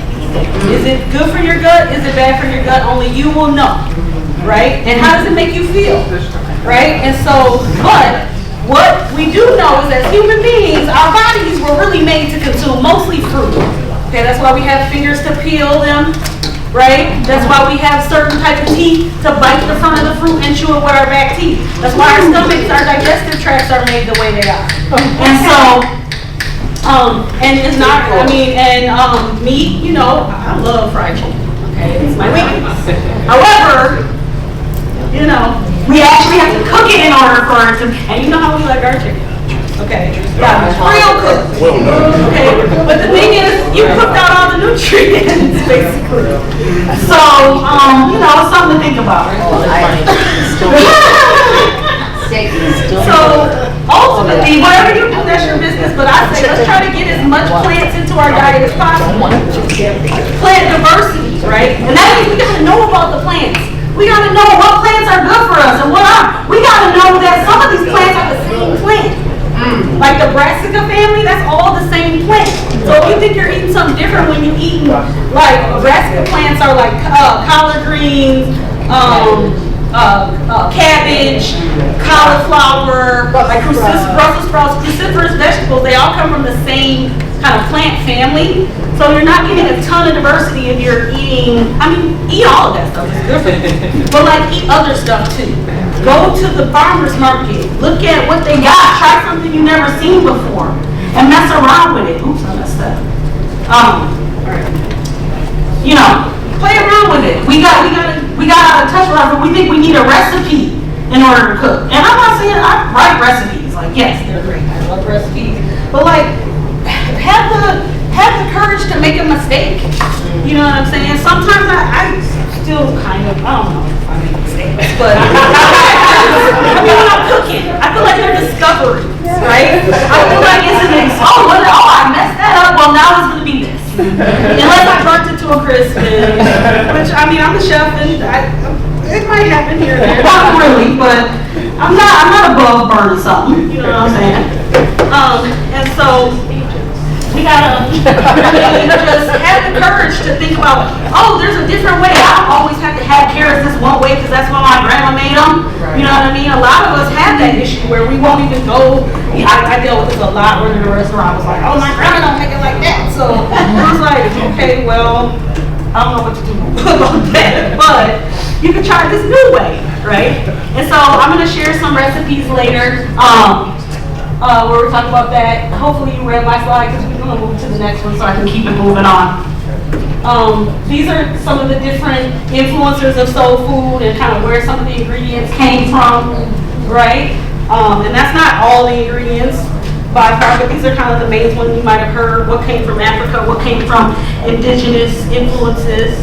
Is it good for your gut? Is it bad for your gut? Only you will know, right? And how does it make you feel, right? And so, but what we do know is as human beings, our bodies were really made to consume mostly fruit. Okay, that's why we have fingers to peel them, right? That's why we have certain type of teeth to bite the front of the fruit and chew it with our back teeth. That's why our stomachs, our digestive tracts are made the way they are. And so, and it's not, I mean, and meat, you know, I love fried chicken, okay? It's my weakness. However, you know, we actually have to cook it in order for it to, and you know how we like our chicken. Okay, yeah, real cooked. Okay, but the thing is, you cooked out all the nutrients, basically. So, you know, it's something to think about. So, ultimately, whatever you do, that's your business. But I say, let's try to get as much plants into our diet as possible. Plant diversity, right? And that means we gotta know about the plants. We gotta know what plants are good for us and what aren't. We gotta know that some of these plants are the same plant. Like the brassica family, that's all the same plant. So if you think you're eating something different when you're eating, like brassica plants are like collard greens, cabbage, cauliflower, like Brussels sprouts, cruciferous vegetables, they all come from the same kind of plant family. So you're not getting a ton of diversity if you're eating, I mean, eat all of that stuff, it's good for you. But like eat other stuff too. Go to the farmer's market, look at what they got, try something you've never seen before, and mess around with it. Oops, I messed up. You know, play around with it. We got out of touch with it, but we think we need a recipe in order to cook. And I'm not saying I write recipes. like, yes, they're great. I love recipes. But like, have the courage to make a mistake. You know what I'm saying? Sometimes I still kind of, I don't know if I make mistakes, but I mean, when I'm cooking, I feel like they're discoveries, right? I feel like it's I messed that up, well now it's gonna be this. Unless I burnt it to a crisp, which, I mean, I'm a chef and it might happen here and there. Not really, but I'm not above burning something, you know what I'm saying? And so, we gotta just have the courage to think about, oh, there's a different way. I don't always have to have carrots this one way because that's how my grandma made them. You know what I mean? A lot of us have that issue where we won't even go. I dealt with this a lot when in a restaurant. I was like, oh, my grandma don't make it like that. So I was like, okay, well, I don't know what to do about that, but you can try this new way, right? And so I'm gonna share some recipes later. Where we talk about that. Hopefully you read my slide because we're going to move to the next one so I can keep it moving on. These are some of the different influencers of soul food and kind of where some of the ingredients came from, right? And that's not all the ingredients by far, but these are kind of the main ones you might have heard. What came from Africa, what came from indigenous influences,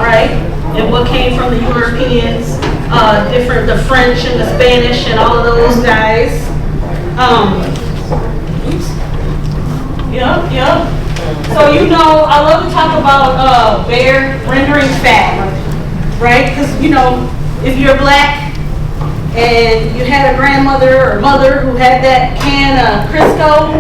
right? And what came from the Europeans, the French and the Spanish and all of those guys. Yep. So I love to talk about bear rendering fat, right? Because if you're black and you had a grandmother or mother who had that can of Crisco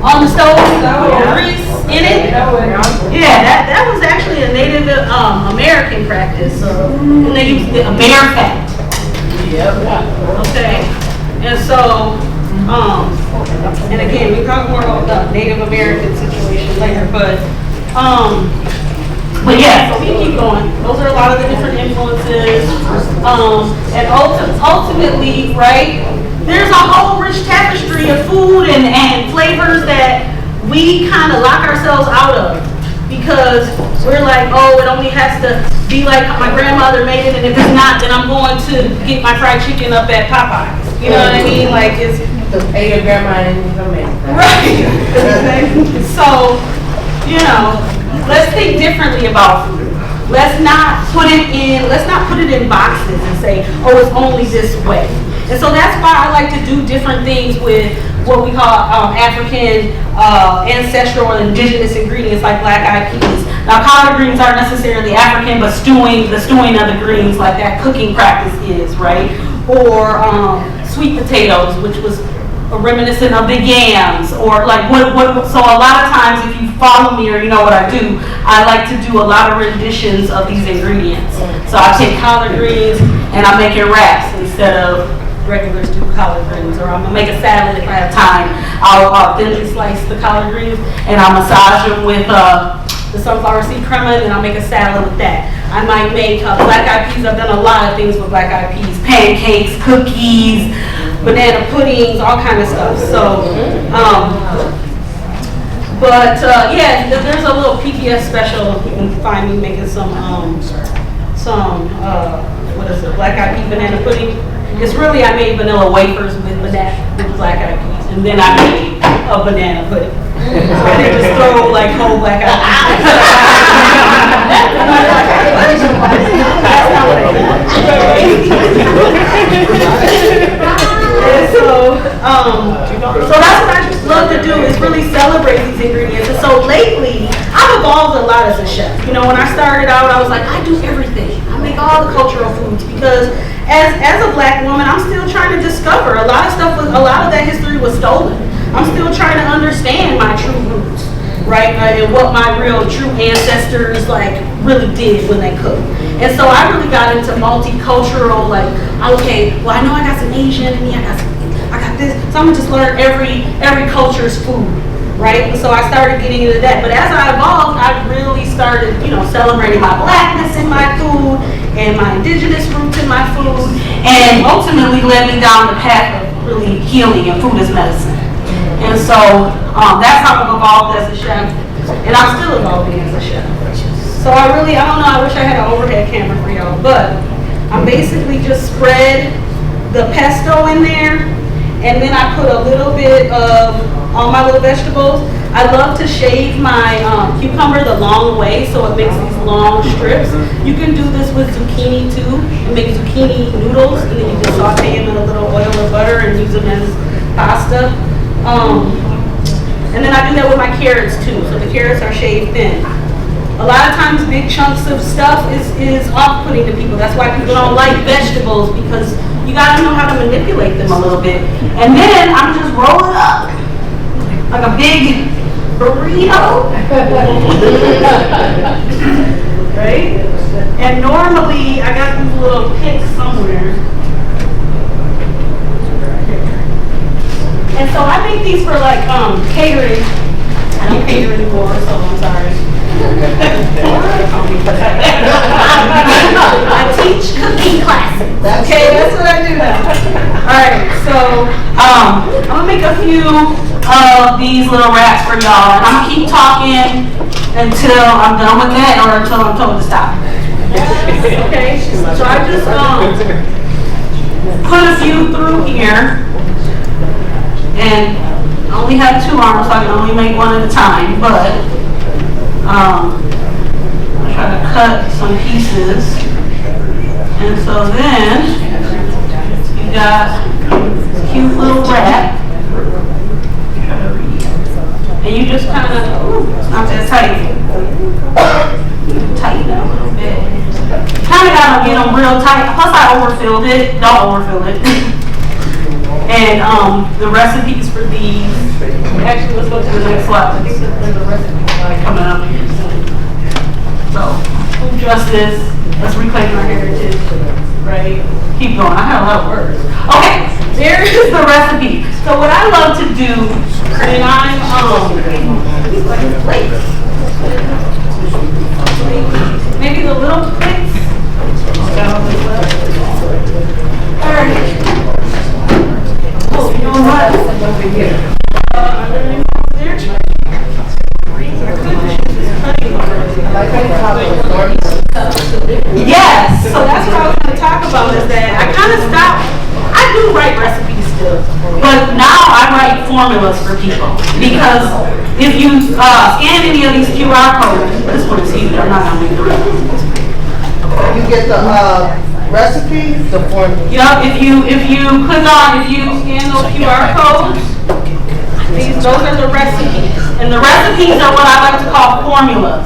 on the stove or grease in it, that was actually a Native American practice, and they used a bear fat. Yep. Okay, and so. And again, we talk more about the Native American situation later, but yeah, so we keep going. Those are a lot of the different influences, and ultimately, right, there's a whole rich tapestry of food and flavors that we kind of lock ourselves out of because we're like, oh, it only has to be like my grandmother made it, and if it's not, then I'm going to get my fried chicken up at Popeyes. You know what I mean? Like it's The pay your grandma and your man. right. So, let's think differently about food. Let's not put it in boxes and say, oh, it's only this way. And so that's why I like to do different things with what we call African, ancestral, or indigenous ingredients like black-eyed peas. Now, collard greens aren't necessarily African, but the stewing of the greens, like that cooking practice is, right? Or sweet potatoes, which was reminiscent of the yams, or like so a lot of times if you follow me or you know what I do, I like to do a lot of renditions of these ingredients. So I take collard greens and I make it wraps instead of regular stewed collard greens, or I'm gonna make a salad if I have time. I'll thinly slice the collard greens and I'll massage them with the sunflower seed crema, and I'll make a salad with that. I might make black-eyed peas. I've done a lot of things with black-eyed peas: pancakes, cookies, banana puddings, all kind of stuff. So, yeah, there's a little PBS special. You can find me making some black-eyed pea banana pudding. It's really, I made vanilla wafers with black-eyed peas, and then I made a banana pudding. So I didn't just throw like whole black-eyed peas. That's not what I did. So that's what I just love to do, is really celebrate these ingredients. And so lately, I've evolved a lot as a chef. When I started out, I was like, I do everything. I make all the cultural foods because as a black woman, I'm still trying to discover a lot of that history was stolen. I'm still trying to understand my true roots, right? And what my real true ancestors really did when they cooked. And so I really got into multicultural, okay, well I know I got some Asian in me, I got this, so I'm gonna just learn every culture's food, right? And so I started getting into that. But as I evolved, I really started, celebrating my blackness in my food and my indigenous roots in my food, and ultimately led me down the path of really healing and food as medicine. And so that's how I've evolved as a chef, and I'm still evolving as a chef. So I don't know, I wish I had an overhead camera for y'all, but I basically just spread the pesto in there, and then I put a little bit of all my little vegetables. I love to shave my cucumber the long way so it makes these long strips. You can do this with zucchini too, and make zucchini noodles, and then you just saute them in a little oil or butter and use them as pasta. And then I do that with my carrots too, so the carrots are shaved thin. A lot of times big chunks of stuff is off-putting to people. That's why people don't like vegetables, because you gotta know how to manipulate them a little bit. And then I'm just rolling up like a big burrito. Right? And normally I got these little picks somewhere. And so I make these for like catering. I don't cater anymore, so I'm sorry. I teach cooking classes. Okay, that's what I do now. Alright, so I'm gonna make a few of these little wraps for y'all. And I'm gonna keep talking until I'm done with that, or until I'm told to stop. Okay, so I just put a few through here. And I only have 2 arms, so I can only make one at a time, but I try to cut some pieces. And so then you got a cute little wrap. And you just kind of, it's not that tight. Tighten it a little bit. Kind of got to get them real tight. Plus I overfilled it. Don't overfill it. And the recipes for these, actually let's go to the next slide. I think there's a recipe coming up here soon. So, food justice, let's reclaim our heritage, right? Keep going, I have a lot of words. Okay, there is the recipe. So what I love to do when I'm, maybe the little plates. Alright. Oh, you know what? Yes, so that's what I was going to talk about, is that I kind of stopped. I do write recipes still, but now I write formulas for people, because if you scan any of these QR codes, this one is huge, I'm not going to read the rest of it. You get the recipe, the formula. Yep, if you scan those QR codes, those are the recipes. And the recipes are what I like to call formulas.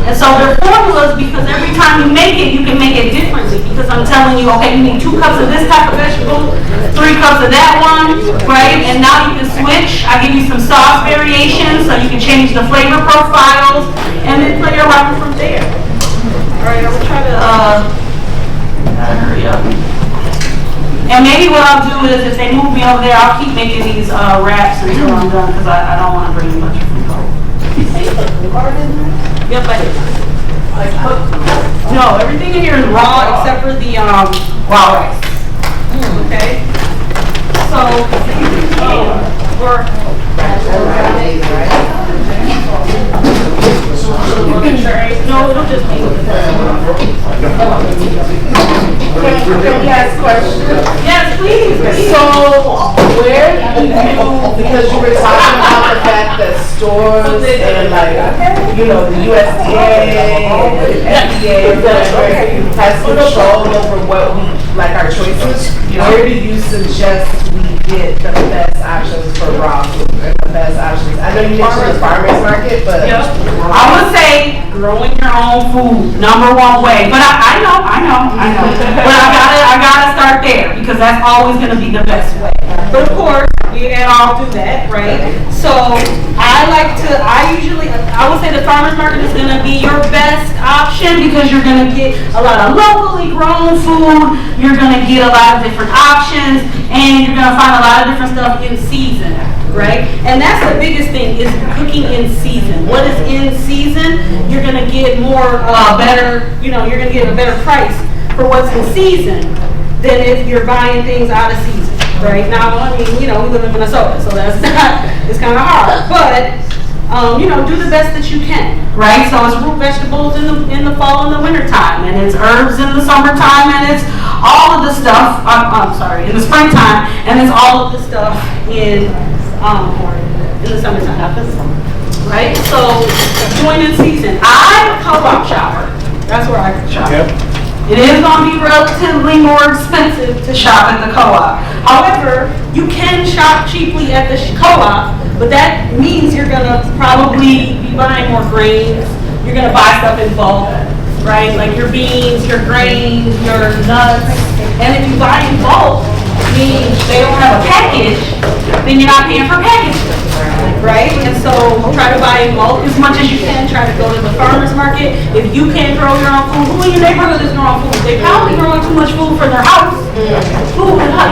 And so they're formulas because every time you make it, you can make it differently. Because I'm telling you, okay, you need 2 cups of this type of vegetable, 3 cups of that one, right? And now you can switch. I give you some sauce variations so you can change the flavor profiles and then play around from there. All right, I will try to hurry up. And maybe what I'll do is, if they move me over there, I'll keep making these wraps until I'm done, because I don't want to bring much food home. Yep, no, everything in here is raw except for the raw rice. Okay? So, no, it'll just be. Can we ask questions? Yes, please. So, where do you, because you were talking about the fact that stores and like, you know, the USDA and the FDA has control over what we, like our choices, where do you suggest we get the best options for raw food and the best options? I know you mentioned the farmer's market, but I would say growing your own food, #1 way. But I know. But I gotta start there, because that's always gonna be the best way. But of course, we can't all do that, right? So I would say the farmer's market is gonna be your best option, because you're gonna get a lot of locally grown food, you're gonna get a lot of different options, and you're gonna find a lot of different stuff in season, right? And that's the biggest thing, is cooking in season. What is in season, you're gonna get more better, you're gonna get a better price for what's in season than if you're buying things out of season, right? Now, I mean, we live in Minnesota, so that's not, it's kind of hard, but do the best that you can, right? So it's root vegetables in the fall and the winter time, and it's herbs in the summertime, and it's all of the stuff, in the springtime, and it's all of the stuff in the summertime, right? So during the season, I co-op shopper. That's where I shop. It is going to be relatively more expensive to shop at the co-op. However, you can shop cheaply at the co-op, but that means you're going to probably be buying more grains. You're going to buy stuff in bulk, right? Like your beans, your grains, your nuts. And if you buy in bulk, means they don't have a package, then you're not paying for packaging, right? And so try to buy in bulk as much as you can. Try to go to the farmer's market. If you can't grow your own food, who in your neighborhood is growing food? They probably growing too much food for their house.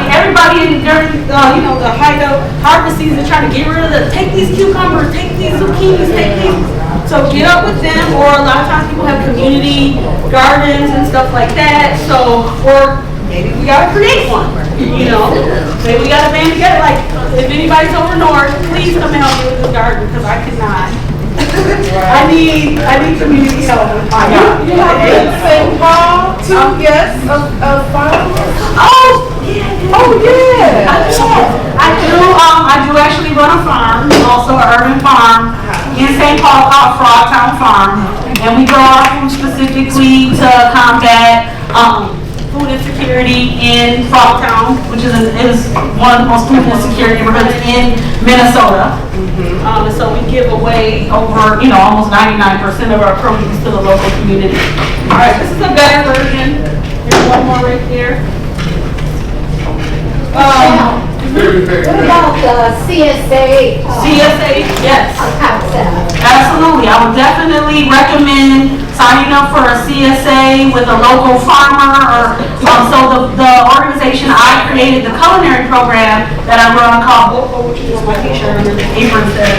Everybody in during the height of harvest season trying to get rid of take these cucumbers, take these zucchinis, take these. So get up with them, or a lot of times people have community gardens and stuff like that. So, or maybe we gotta create one, Maybe we gotta band together, like, if anybody's over north, please come and help me with this garden, because I cannot. I need community help with my garden. You have in St. Paul too, yes, of farm? Oh, yeah. I do actually run a farm, also an urban farm in St. Paul called Frogtown Farm, and we grow our food specifically to combat, food insecurity in Frogtown, which is one of the most food insecure neighborhoods in Minnesota. So we give away over, almost 99% of our produce to the local community. All right, this is a better version. There's one more right there. What about the CSA? CSA, yes. Concept? Absolutely. I would definitely recommend signing up for a CSA with a local farmer, so the organization I created, the Culinary program that I run called Local, which is my t-shirt under the apron says,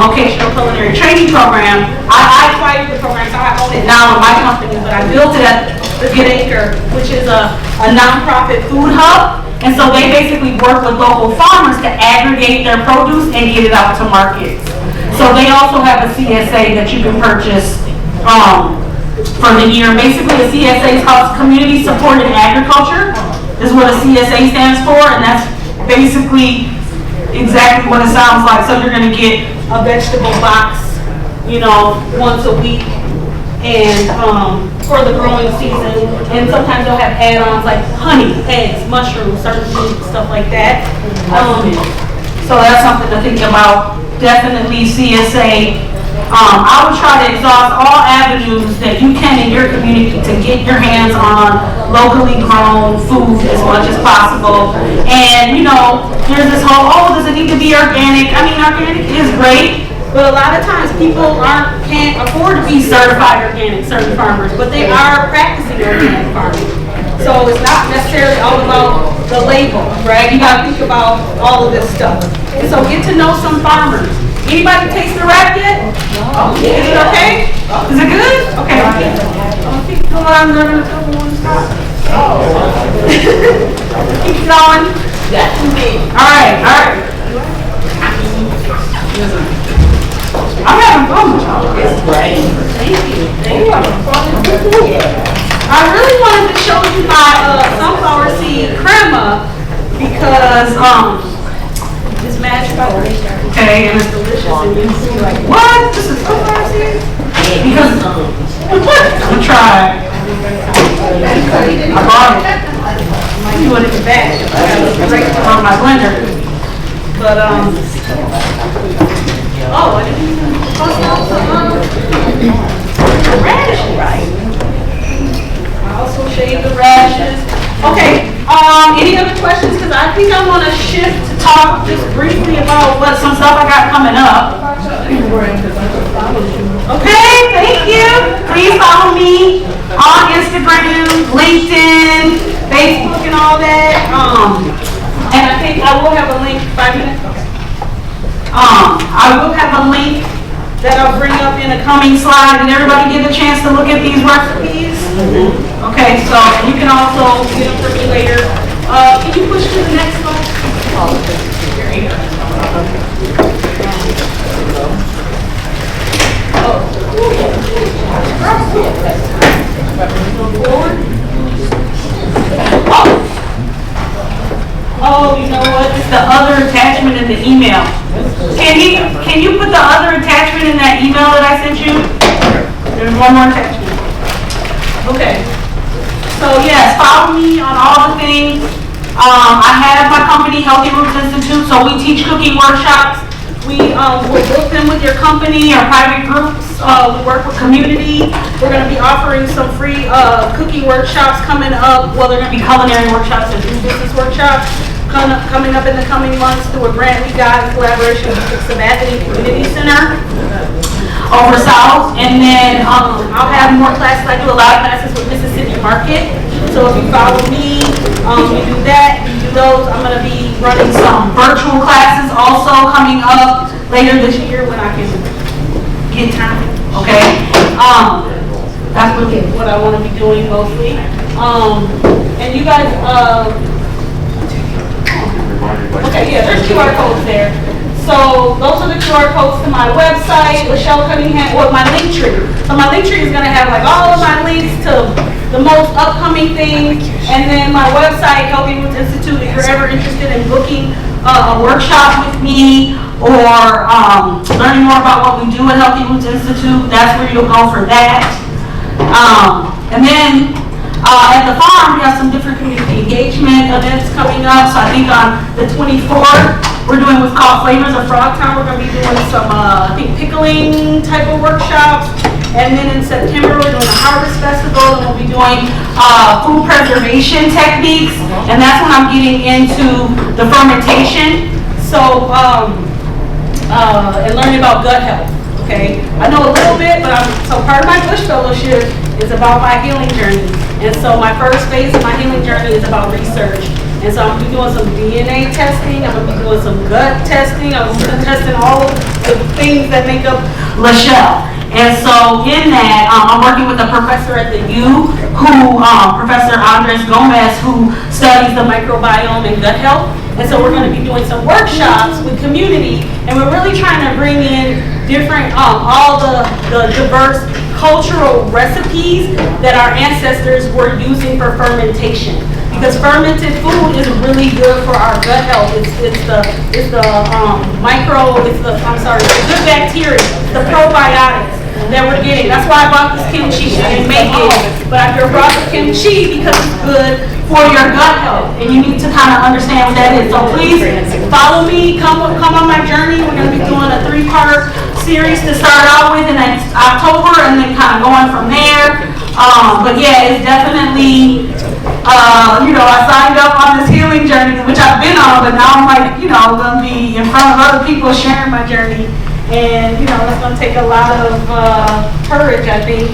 Vocational Culinary Training Program. I created the program, so I own it now in my company, but I built it at the Good Acre, which is a nonprofit food hub. And so they basically work with local farmers to aggregate their produce and get it out to markets. So they also have a CSA that you can purchase for the year. Basically, a CSA is called Community Supported Agriculture, is what a CSA stands for, and that's basically exactly what it sounds like. So you're going to get a vegetable box, once a week, and for the growing season, and sometimes they'll have add-ons like honey, eggs, mushrooms, certain meat, stuff like that. So that's something to think about. Definitely CSA. I would try to exhaust all avenues that you can in your community to get your hands on locally grown food as much as possible. And there's this whole, does it need to be organic? I mean, organic is great. But a lot of times people can't afford to be certified organic, certain farmers, but they are practicing organic farming. So it's not necessarily all about the label, right? You gotta think about all of this stuff. And so get to know some farmers. Anybody taste the wrap yet? Oh, yeah. Is it okay? Is it good? Okay. Keep going, they're gonna tell me when to stop. Keep going. That's me. All right. I'm having fun with y'all. It's great. Thank you. I really wanted to show you my sunflower seed crema because it's magical. Okay, and it's delicious. And you see like, what? This is sunflower seed? Because I'm gonna try. I bought it. You want it in the bag? I got it right on my blender. But I didn't even bust out the radish right. I also shaved the radishes. Okay, any other questions? Because I think I want to shift to talk just briefly about some stuff I got coming up. Okay, thank you. Please follow me on Instagram, LinkedIn, Facebook, and all that. And I think I will have a link, 5 minutes? Okay. I will have a link that I'll bring up in a coming slide. Did everybody get a chance to look at these recipes? Okay, so you can also get them for me later. Can you push to the next slide? Can you put the other attachment in that email that I sent you? There's one more attachment. Okay. So yes, follow me on all the things. I have my company, Healthy Roots Institute, so we teach cooking workshops. We will book them with your company or private groups. We work with community. We're going to be offering some free cooking workshops coming up. Well, they're going to be culinary workshops and food business workshops coming up in the coming months through a grant we got in collaboration with the Sabathani Community Center over South. And then I'll have more classes. I do a lot of classes with Mississippi Market. So if you follow me, we do that. We do those. I'm going to be running some virtual classes also coming up later this year when I can get time. Okay. That's really what I want to be doing mostly. And you guys, okay, yeah, there's QR codes there. So those are the QR codes to my website, Lachelle Cunningham, or my link tree. So my link tree is going to have like all of my links to the most upcoming things, and then my website, Healthy Roots Institute, if you're ever interested in booking a workshop with me or learning more about what we do at Healthy Roots Institute, that's where you'll go for that. And then at the farm, we have some different community engagement events coming up. So I think on the 24th, we're doing what's called Flavors of Frogtown. We're going to be doing some, I think, pickling type of workshops. And then in September, we're doing a harvest festival, and we'll be doing food preservation techniques. And that's when I'm getting into the fermentation. So, and learning about gut health. Okay, I know a little bit, but so part of my Bush Fellowship is about my healing journey. And so my first phase of my healing journey is about research. And so I'm going to be doing some DNA testing, I'm going to be doing some gut testing, I'm going to be testing all of the things that make up Lachelle. And so in that, I'm working with a professor at the U, Professor Andres Gomez, who studies the microbiome and gut health. And so we're going to be doing some workshops with community, and we're really trying to bring in different, all the diverse cultural recipes that our ancestors were using for fermentation. Because fermented food is really good for our gut health. It's the good bacteria, the probiotics that we're getting. That's why I bought this kimchi. I didn't make it, but I brought the kimchi because it's good for your gut health, and you need to kind of understand what that is. So please follow me, come on my journey. We're going to be doing a 3-part series to start out with in October, and then kind of going from there. But yeah, it's definitely, I signed up on this healing journey, which I've been on, but now I'm like, going to be in front of other people sharing my journey. And, it's going to take a lot of courage, I think.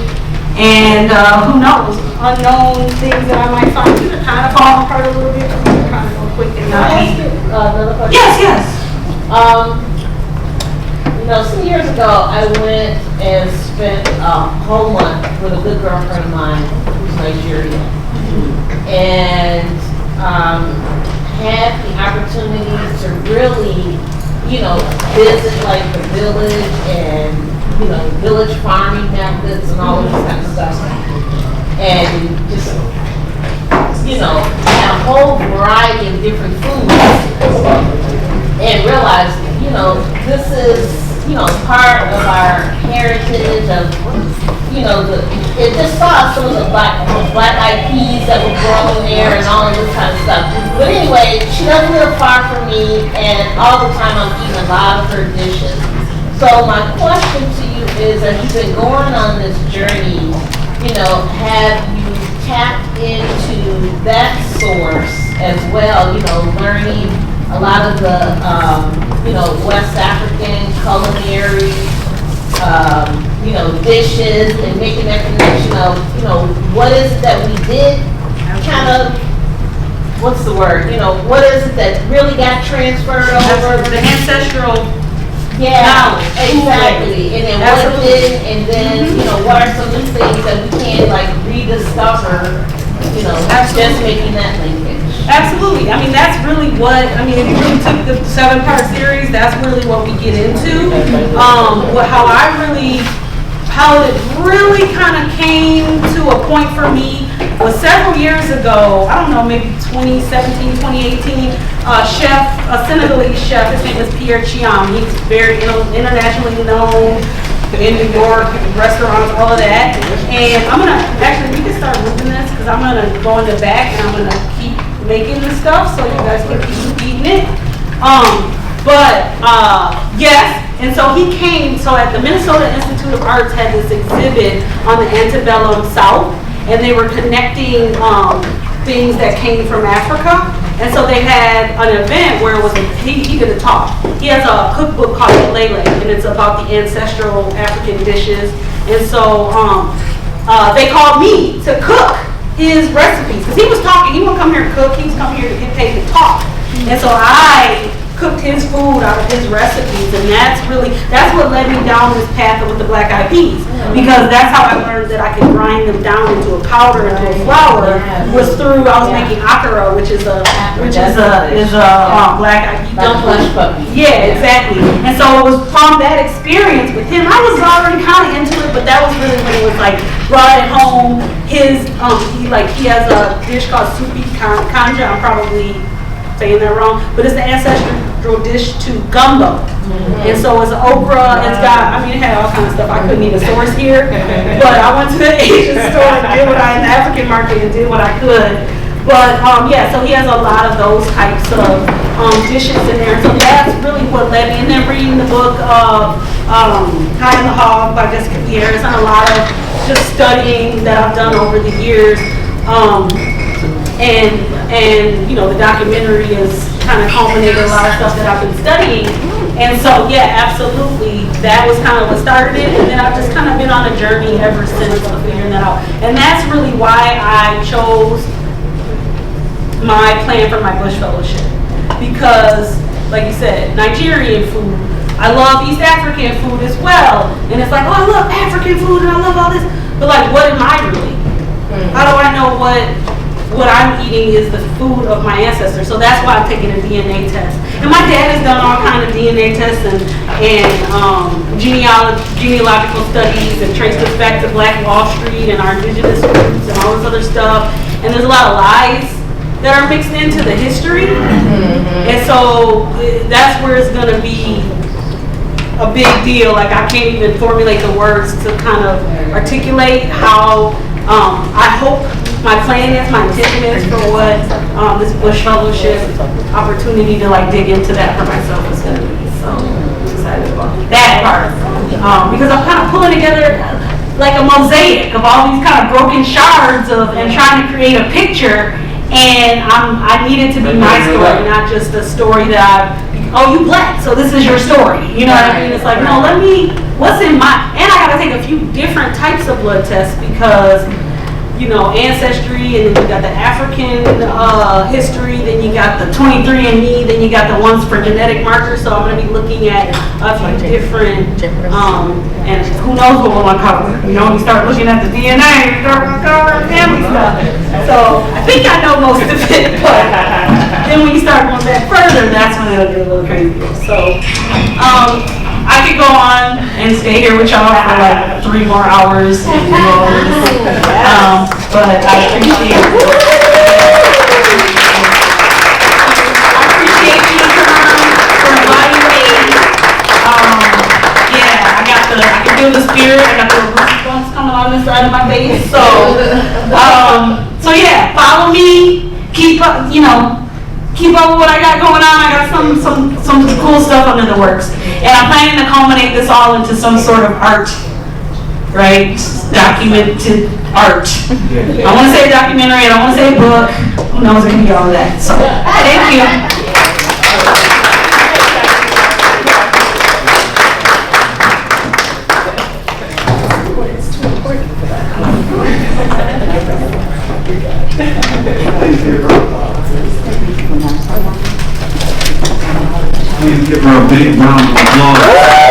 And who knows, unknown things that I might find. These are kind of falling apart a little bit. I'm trying to go quick and not eat. Another question? Yes. Some years ago, I went and spent a whole month with a good girlfriend of mine who's Nigerian. And had the opportunity to really, visit like the village and village farming methods and all of this kind of stuff. And just, had a whole variety of different foods. And realized, this is, part of our heritage of, it just saw some of the black-eyed peas that were grown there and all of this kind of stuff. But anyway, she doesn't live far from me, and all the time I'm eating a lot of her dishes. So my question to you is, as you've been going on this journey, have you tapped into that source as well, learning a lot of the, West African culinary, dishes and making that connection of, what is it that we did kind of, what's the word, what is it that really got transferred over? The ancestral. Yeah, exactly. And then what it did, and then, what are some new things that we can like rediscover, just making that linkage? Absolutely. I mean, that's really what, if you really took the 7-part series, that's really what we get into. How it really kind of came to a point for me was several years ago, I don't know, maybe 2017, 2018, a Senegalese chef, his name is Pierre Chiam. He's very internationally known in New York, restaurants, all of that. And I'm gonna, actually, we can start moving this, because I'm gonna go in the back and I'm gonna keep making this stuff so you guys can keep eating it. Yes, and so he came, so at the Minnesota Institute of Arts had this exhibit on the antebellum South, and they were connecting things that came from Africa. And so they had an event where it was, he did a talk. He has a cookbook called Lele, and it's about the ancestral African dishes. And so they called me to cook his recipes, because he was talking, he wouldn't come here to cook, he was coming here to get paid to talk. And so I cooked his food out of his recipes, and that's what led me down this path with the black eyed peas, because that's how I learned that I could grind them down into a powder, into a flour, was through, I was making akara, which is a black eyed pea dumpling. Yeah, exactly. And so it was from that experience with him, I was already kind of into it, but that was really when it was like, brought it home. His, he has a dish called supi kanja, I'm probably saying that wrong, but it's the ancestral dish to gumbo. And so it's okra, it's got, it had all kinds of stuff. I couldn't even source here, but I went to the Asian store and did what in the African market and did what I could. But so he has a lot of those types of dishes in there. So that's really what led me. And then reading the book of High in the Hog by Jessica Pierce, and a lot of just studying that I've done over the years. And the documentary has kind of culminated a lot of stuff that I've been studying. And so, yeah, absolutely, that was kind of what started it. And then I've just kind of been on a journey ever since of figuring that out. And that's really why I chose my plan for my Bush Fellowship. Because, like you said, Nigerian food, I love East African food as well. And it's like, oh, I love African food and I love all this. But like, what am I really? How do I know what I'm eating is the food of my ancestors? So that's why I'm taking a DNA test. And my dad has done all kinds of DNA tests and genealogical studies and traced us back to Black Wall Street and our indigenous roots and all this other stuff. And there's a lot of lies that are mixed into the history. And so that's where it's gonna be a big deal. Like, I can't even formulate the words to kind of articulate how I hope my plan is, my intention is for what this Bush Fellowship opportunity to like dig into that for myself is going to be. So I'm excited about that part. Because I'm kind of pulling together like a mosaic of all these kind of broken shards and trying to create a picture. And I need it to be my story, not just the story that you Black, so this is your story. You know what I mean? It's like, no, what's in my, and I got to take a few different types of blood tests because, ancestry, and then you got the African history, then you got the 23andMe, then you got the ones for genetic markers. So I'm going to be looking at a few different, and who knows what we'll uncover. You start looking at the DNA, you start uncovering family stuff. So I think I know most of it, but then when you start going back further, that's when it'll get a little crazy. So I could go on and stay here with y'all for like 3 more hours and do all this. But I appreciate you. For inviting me. I can feel the spirit. I got the goosebumps coming on this side of my face. So yeah, follow me. Keep up with what I got going on. I got some cool stuff under the works. And I'm planning to culminate this all into some sort of art, right? Documented art. I want to say a documentary, I don't want to say a book. Who knows, it can be all of that. So, thank you. Please give her a big round of applause.